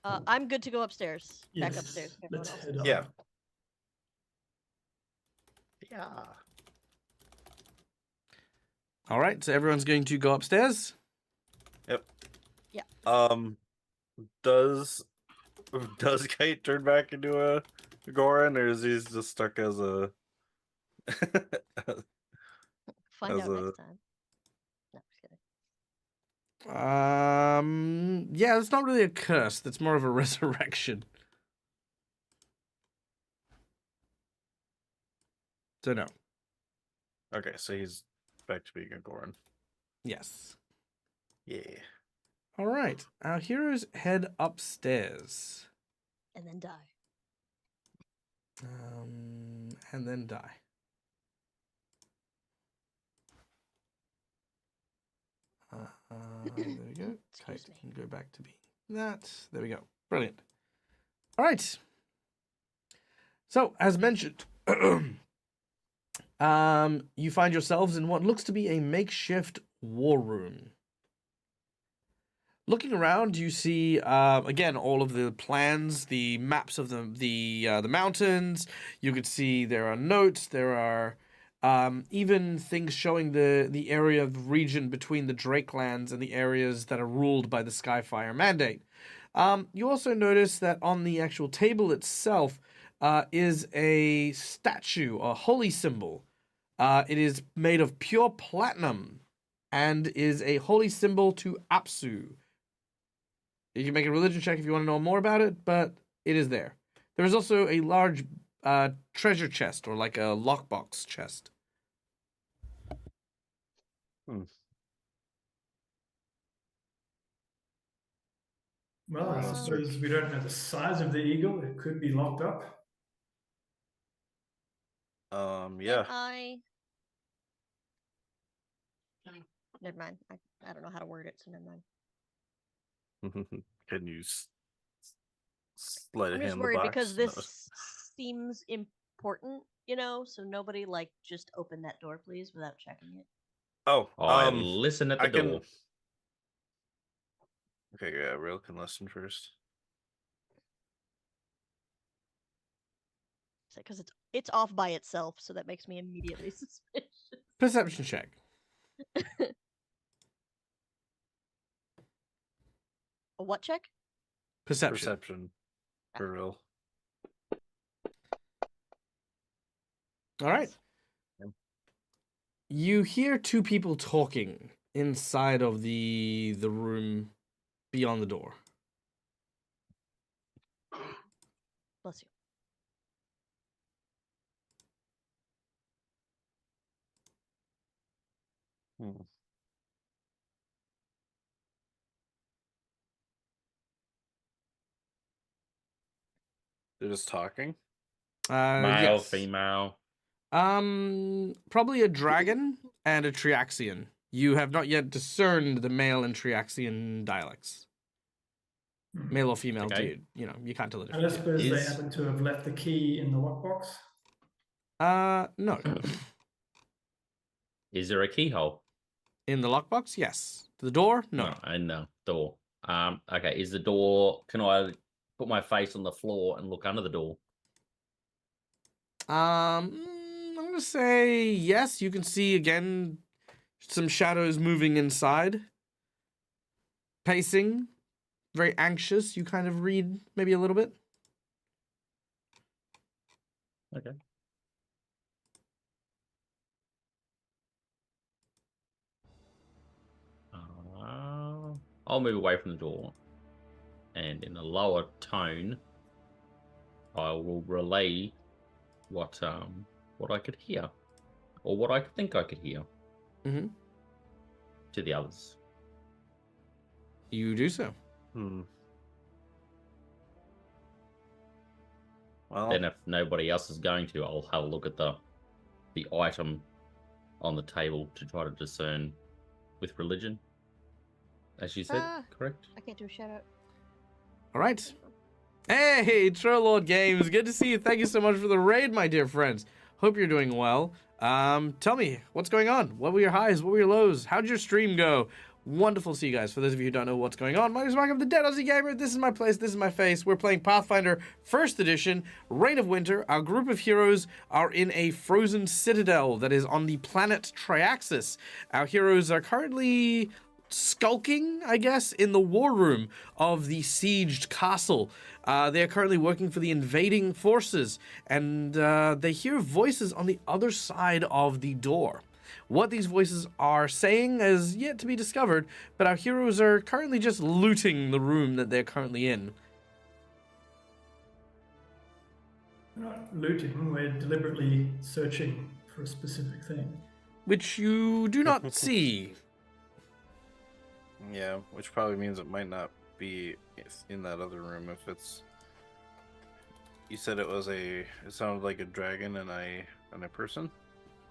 I'm good to go upstairs. Back Yes, upstairs. Everyone let's else. head up. Yeah. Yeah. All right, so everyone's going to go upstairs. Yep. Yeah. Does Kite turn back into a Goran, or is he just stuck as a? Find As out a- next time. No, just kidding. Yeah, it's not really a curse. That's more of a resurrection. So no. Okay, so he's back to being a Goran. Yes. Yeah. All right. Our heroes head upstairs. And then die. And then die. There we go. Excuse Kite me. can go back to being that. There we go. Brilliant. All right. So, as mentioned, you find yourselves in what looks to be a makeshift war room. Looking around, you see again all of the plans, the maps of the mountains. You could see there are notes. There are even things showing the area of region between the Drakelands and the areas that are ruled by the Skyfire Mandate. You also notice that on the actual table itself is a statue, a holy symbol. It is made of pure platinum and is a holy symbol to Apsu. You can make a religion check if you want to know more about it, but it is there. There is also a large treasure chest, or like a lockbox chest. Well, I Uh, suppose we don't know the size of the eagle. It could be locked up. Yeah. Never mind. I don't know how to word it, so never mind. Can you let I'm it just in the worried box? because No. this seems important, so nobody just open that door, please, without checking it. Oh, I listen at the I can. door. Okay, yeah, Real can listen first. Because it's off by itself, so that makes me immediately suspicious. Perception check. A what check? Perception. Perception. For real. All right. Yeah. You hear two people talking inside of the room beyond the door. Bless you. They're just talking. Male, Yes. female. Probably a dragon and a Triaxian. You have not yet discerned the male and Triaxian dialects. Male or female, Okay. dude. You can't tell the And I difference. suppose they Is- happen to have left the key in the lockbox. No. Is there a keyhole? In the lockbox, yes. The door, no. In the door. Okay. Is the door? Can I put my face on the floor and look under the door? I'm gonna say yes. You can see again some shadows moving inside, pacing, very anxious. You kind of read maybe a little bit. Okay. I'll move away from the door, and in a lower tone, I will relay what I could hear, or what I think I could hear, Mhm. to the others. You do so. Well, Then, if nobody else is going to, I'll have a look at the item on the table to try to discern with religion, as you said, correct? I can't do a shout out. All right. Hey, Lord Games, good to see you. Thank you so much for the raid, my dear friends. Hope you're doing well. Tell me, what's going on? What were your highs? What were your lows? How'd your stream go? Wonderful to see you guys. For those of you who don't know what's going on, my name is Mark. I'm the Dead Aussie Gamer. This is my place. This is my face. We're playing Pathfinder 1st Edition, Reign of Winter. Our group of heroes are in a frozen citadel that is on the planet Triaxus. Our heroes are currently skulking, I guess, in the war room of the sieged castle. They are currently working for the invading forces, and they hear voices on the other side of the door. What these voices are saying is yet to be discovered, but our heroes are currently just looting the room that they're currently in. We're not looting, we're deliberately searching for a specific thing. Which you do not see. yeah, which probably means it might not be in that other room if it's. You said it was it sounded like a dragon and a person?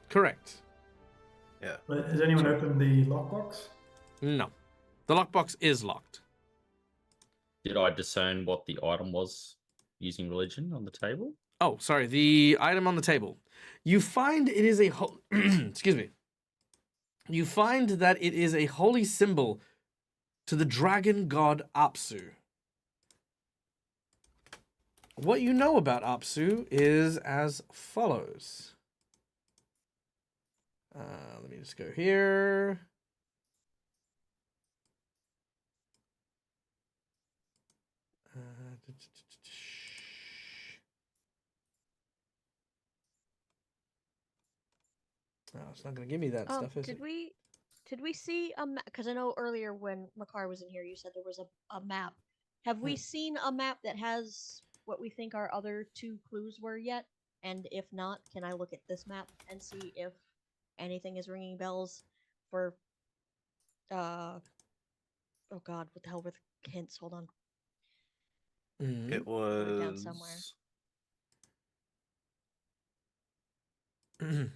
Correct. Yeah. But has anyone opened the lockbox? No. The lockbox is locked. Did I discern what the item was using religion on the table? Oh, sorry. The item on the table. You find it is a excuse me. You find that it is a holy symbol to the dragon god Apsu. What you know about Apsu is as follows. let me just go here. Oh, it's not going to give me that stuff, is did it? did we see a map? Because I know earlier when Makar was in here, you said there was a map. Have we seen a map that has what we think our other 2 clues were yet? And if not, can I look at this map and see if anything is ringing bells for oh god, what the hell were the hints? Hold on. Mhm. It Wrote it down somewhere. was.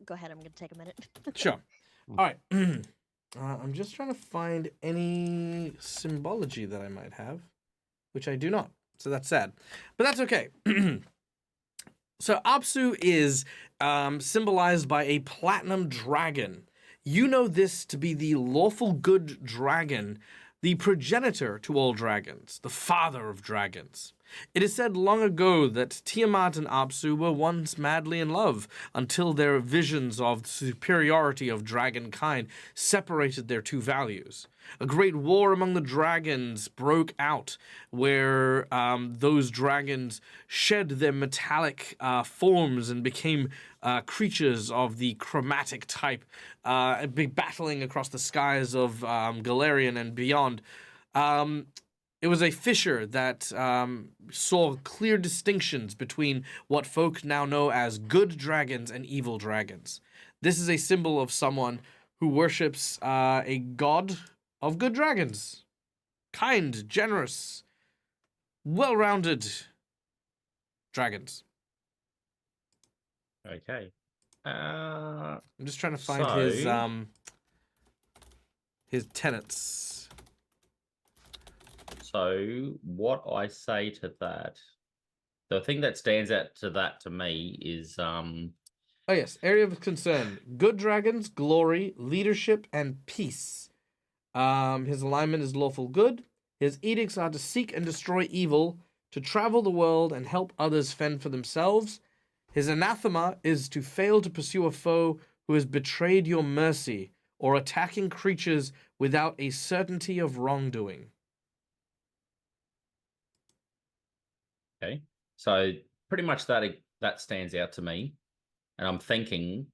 Go ahead, I'm gonna take a minute. Sure. All right. I'm just trying to find any symbology that I might have, which I do not. So that's sad, but that's okay. So Apsu is symbolized by a platinum dragon. You know this to be the lawful good dragon, the progenitor to all dragons, the father of dragons. It is said long ago that Tiamat and Apsu were once madly in love until their visions of the superiority of dragon kind separated their 2 values. A great war among the dragons broke out where those dragons shed their metallic forms and became creatures of the chromatic type, battling across the skies of Golarion and beyond. It was a fissure that saw clear distinctions between what folk now know as good dragons and evil dragons. This is a symbol of someone who worships a god of good dragons. Kind, generous, well-rounded dragons. Okay. I'm just trying to find So- his tenets. So what I say to that, the thing that stands out to that to me is Oh yes, area of concern: good dragons, glory, leadership, and peace. His alignment is lawful good. His edicts are to seek and destroy evil, to travel the world and help others fend for themselves. His anathema is to fail to pursue a foe who has betrayed your mercy or attacking creatures without a certainty of wrongdoing. okay. So pretty much that stands out to me. And I'm thinking,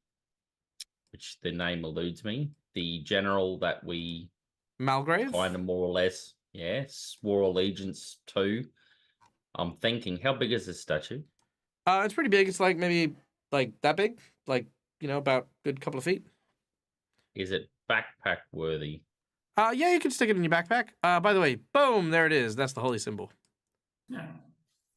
which the name eludes me, the general that we Malgrave? kind of more or less, swore allegiance to. I'm thinking, how big is this statue? It's pretty big. It's like maybe like that big, like about a good couple of feet. Is it backpack worthy? Yeah, you can stick it in your backpack. By the way, boom, there it is. That's the holy symbol. Yeah.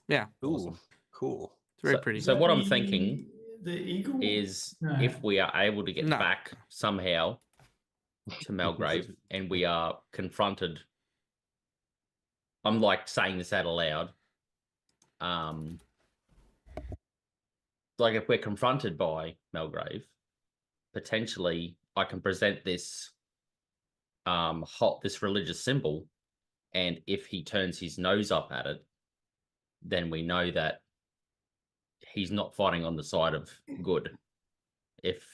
Yeah, Ooh, cool. it's very So- pretty. So what I'm thinking The eagle is No. if we are able to get No. back somehow to Malgrave and we are confronted, I'm like saying this out aloud. Like if we're confronted by Malgrave, potentially I can present this this religious symbol, and if he turns his nose up at it, then we know that he's not fighting on the side of good. If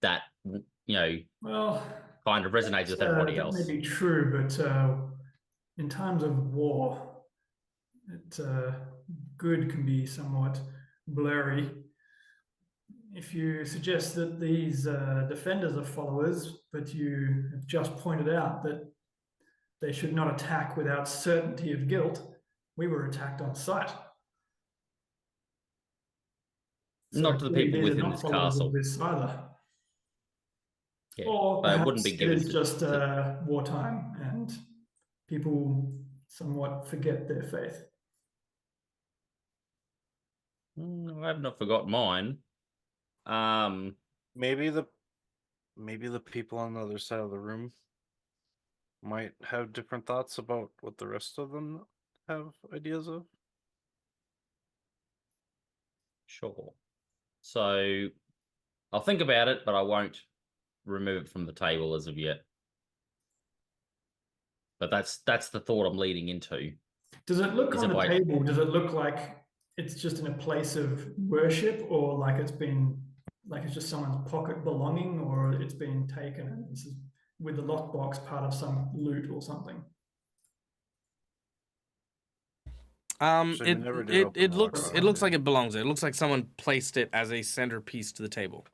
that Well, kind of resonates with everybody that else. may be true, but in times of war, good can be somewhat blurry. If you suggest that these defenders are followers, but you have just pointed out that they should not attack without certainty of guilt, we were attacked on sight. Not to the clearly people these are within not this followers castle. of this either. Yeah, Or but it perhaps wouldn't be it given is to- just to- wartime and people somewhat forget their faith. I have not forgotten mine. Maybe the people on the other side of the room might have different thoughts about what the rest of them have ideas of. Sure. So I'll think about it, but I won't remove it from the table as of yet. But that's the thought I'm leading into. Does it look Is on it the like- table? Does it look like it's just in a place of worship, or like it's just someone's pocket belonging, or it's been taken and this is with the lockbox part of some loot or something? So we never did open the looks lockbox. like it belongs there. It looks like someone placed it as a centerpiece to the table.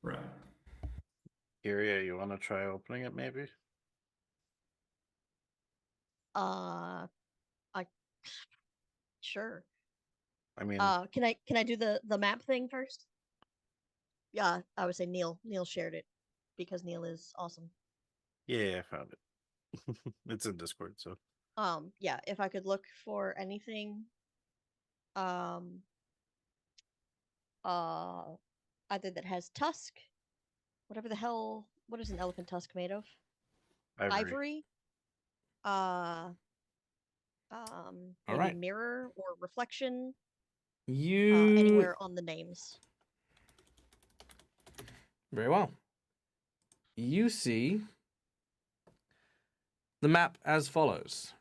Right. Kyria, you want to try opening it, maybe? I sure. I mean, Can I do the map thing first? Yeah, I would say Neil. Neil shared it because Neil is awesome. yeah, I found it. It's in Discord, so. Yeah, if I could look for anything, either that has tusk, whatever the hell, what is an elephant tusk made of? Ivory. Maybe right. mirror or reflection, You anywhere on the names. Very well. You see the map as follows.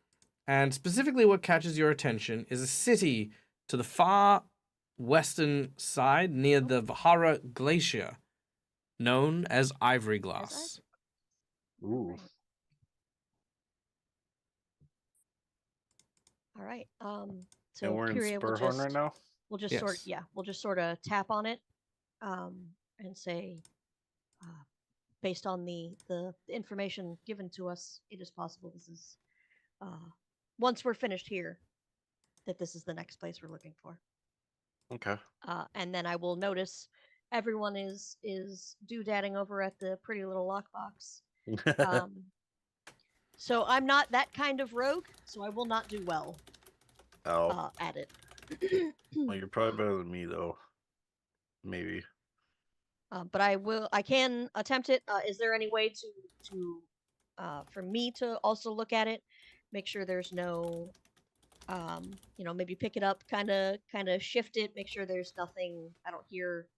And specifically what catches your attention is a city to the far western side near the Vahara Glacier, known as Ivory Glass. Ooh. All right. So And we're in Kyria will Spurhorn right now? we'll just Yes. we'll just sort of tap on it, and say, based on the information given to us, it is possible this is, once we're finished here, that this is the next place we're looking for. Okay. And then I will notice everyone is doodadding over at the pretty little lockbox. So I'm not that kind of rogue, so I will not do well at it. Well, you're probably better than me, though. Maybe. But I can attempt it. Is there any way to for me to also look at it, make sure there's no, maybe pick it up, kind of shift it, make sure there's nothing, I don't hear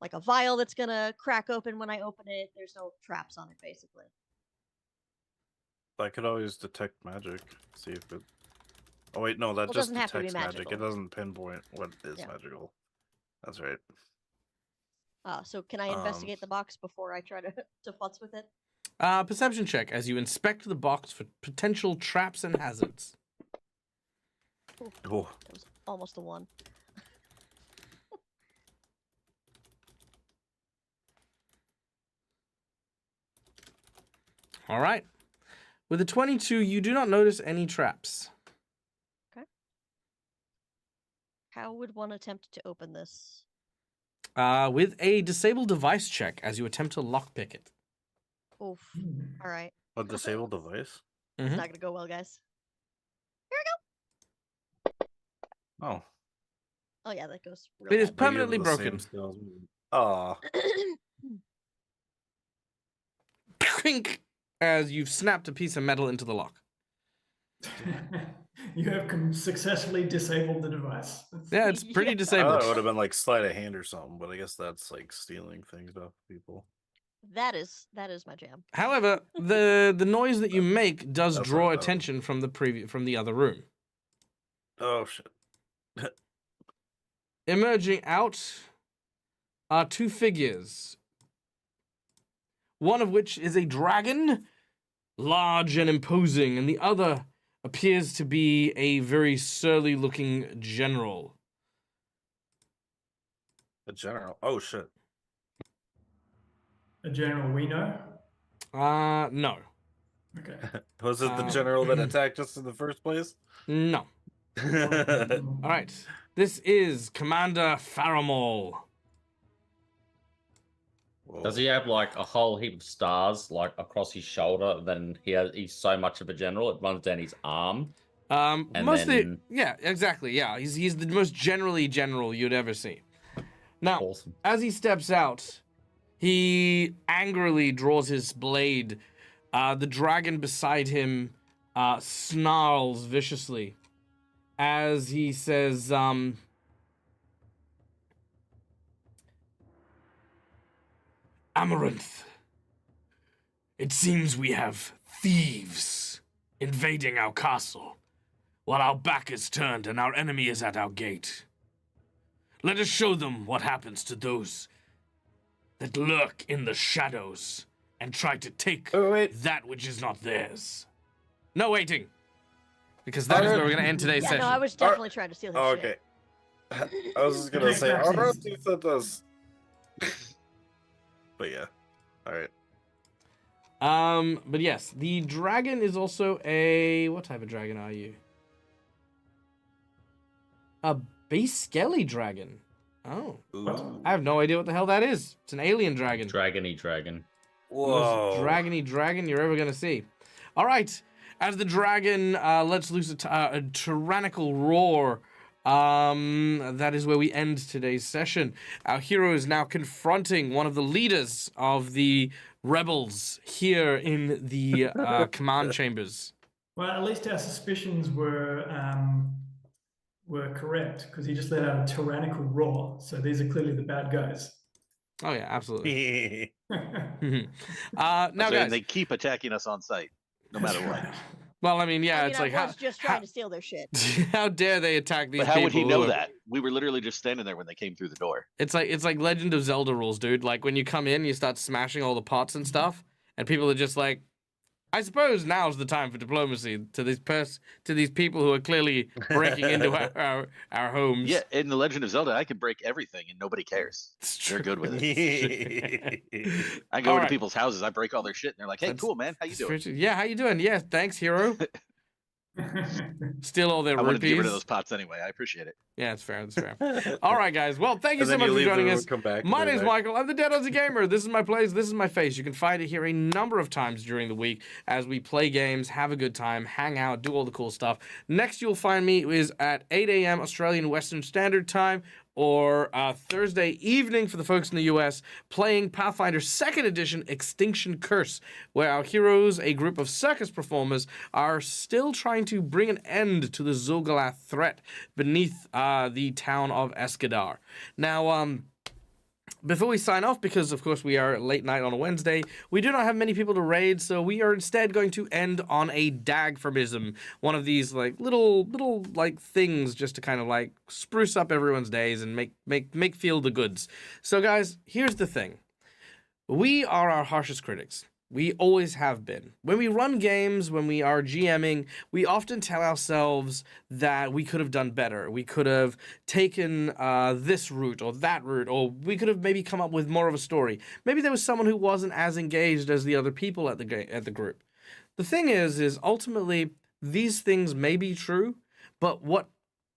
like a vial that's gonna crack open when I open it. There's no traps on it, basically. I could always detect magic. See if it. Oh wait, no, that Well, it just doesn't have to be detects magic. It magical. doesn't pinpoint what is Yeah. magical. That's right. So can I investigate the box before I try to futz with it? Perception check as you inspect the box for potential traps and hazards. Oh, That was almost a 1. All right. With a 22, you do not notice any traps. How would one attempt to open this? With a disable device check as you attempt to lockpick it. Oof. All right. a disabled device? It's Mhm. not gonna go well, guys. Oh. Oh yeah, that goes real It is bad. permanently You have the broken. same skills. Aw. Clink, as you've snapped a piece of metal into the lock. You have successfully disabled the device. Yeah, it's pretty Yeah. I disabled. thought it would have been like sleight of hand or something, but I guess that's like stealing things off people. That is my jam. However, the noise that you make does That's draw what I thought. attention from the other room. Oh shit. Emerging out are 2 figures. One of which is a dragon, large and imposing, and the other appears to be a very surly-looking general. A general. Oh shit. A general we know. No. Okay. Was it the general that attacked us in the first place? No. All right. This is Commander Faramol. Does he have like a whole heap of stars like across his shoulder? Then he's so much of a general it runs down his arm. And Mostly, then- yeah, exactly. Yeah, he's the most generally general you'd ever see. Now, Awesome. as he steps out, he angrily draws his blade. The dragon beside him snarls viciously as he says, Amaranth, it seems we have thieves invading our castle. while our back is turned and our enemy is at our gate. Let us show them what happens to those that lurk in the shadows and try to take Oh, wait. that which is not theirs. No waiting, because that is where we're going to end today's Yeah, session. no, I was definitely trying to steal his Oh, shit. okay. I was just gonna Okay, say, Traxxas. alright, you said this. But yeah. Alright. But yes, the dragon is also a... What type of dragon are you? A base skelly dragon. Oh. Ooh. I have no idea what the hell that is. It's an alien dragon. Dragony dragon. Most dragony dragon you're ever going to see. All right. As the dragon lets loose a tyrannical roar, that is where we end today's session. Our hero is now confronting one of the leaders of the rebels here in the command chambers. Well, at least our suspicions were correct, because he just let out a tyrannical roar. So these are clearly the bad guys. Oh yeah, absolutely. Now, So guys. they keep attacking us on sight, no matter what. Well, I mean, yeah, I mean, it's I like was just trying to steal their shit. how dare they attack these But how people? would he know who are- that? We were literally just standing there when they came through the door. It's like Legend of Zelda rules, dude. Like when you come in, you start smashing all the pots and stuff, and people are just like, I suppose now's the time for diplomacy to these people who are clearly breaking into our homes. Yeah, in The Legend of Zelda, I can break everything and nobody cares. It's They're true. good with it. I go All into right. people's houses, I break all their shit, and they're like, "Hey, That's- cool, man, how you It's doing?" true. Yeah, how you doing? Yeah, thanks, hero. Steal all their I wanted to get rid rupees. of those pots anyway. I appreciate it. Yeah, it's fair. That's fair. All right, guys. Well, thank you And so then much you for leave joining them us. and come back. My and name's they're like, Michael. I'm the Dead Aussie Gamer. This is my place. This is my face. You can find it here a number of times during the week as we play games, have a good time, hang out, do all the cool stuff. Next, you'll find me is at 8 a.m. Australian Western Standard Time, or Thursday evening for the folks in the US, playing Pathfinder 2nd Edition Extinction Curse, where our heroes, a group of circus performers, are still trying to bring an end to the Zul'Galath threat beneath the town of Escadar. Now, before we sign off, because of course we are late night on a Wednesday, we do not have many people to raid, so we are instead going to end on a dagphorism, one of these like little like things just to kind of like spruce up everyone's days and make feel the goods. So guys, here's the thing. We are our harshest critics. We always have been. When we run games, when we are GMing, we often tell ourselves that we could have done better. We could have taken this route or that route, or we could have maybe come up with more of a story. Maybe there was someone who wasn't as engaged as the other people at the group. The thing is ultimately these things may be true, but what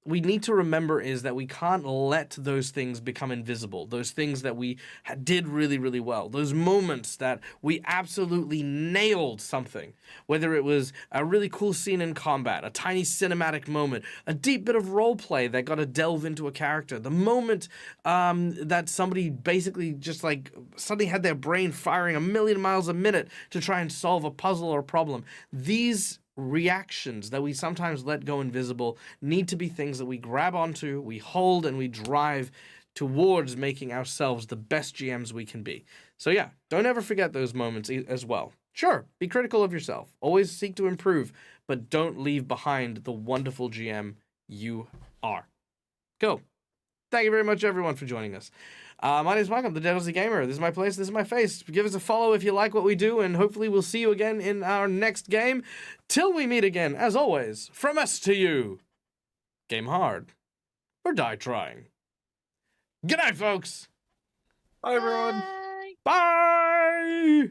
we need to remember is that we can't let those things become invisible. Those things that we did really, really well. Those moments that we absolutely nailed something. Whether it was a really cool scene in combat, a tiny cinematic moment, a deep bit of role play that got to delve into a character. The moment that somebody basically just like suddenly had their brain firing 1,000,000 miles a minute to try and solve a puzzle or a problem. These reactions that we sometimes let go invisible need to be things that we grab onto, we hold, and we drive towards making ourselves the best GMs we can be. So yeah, don't ever forget those moments as well. Sure, be critical of yourself. Always seek to improve, but don't leave behind the wonderful GM you are. Cool. Thank you very much, everyone, for joining us. My name is Michael, the Dead Aussie Gamer. This is my place, this is my face. Give us a follow if you like what we do, and hopefully we'll see you again in our next game. Till we meet again, as always, from us to you, game hard or die trying. Good night, folks. Bye, everyone. Bye. Bye.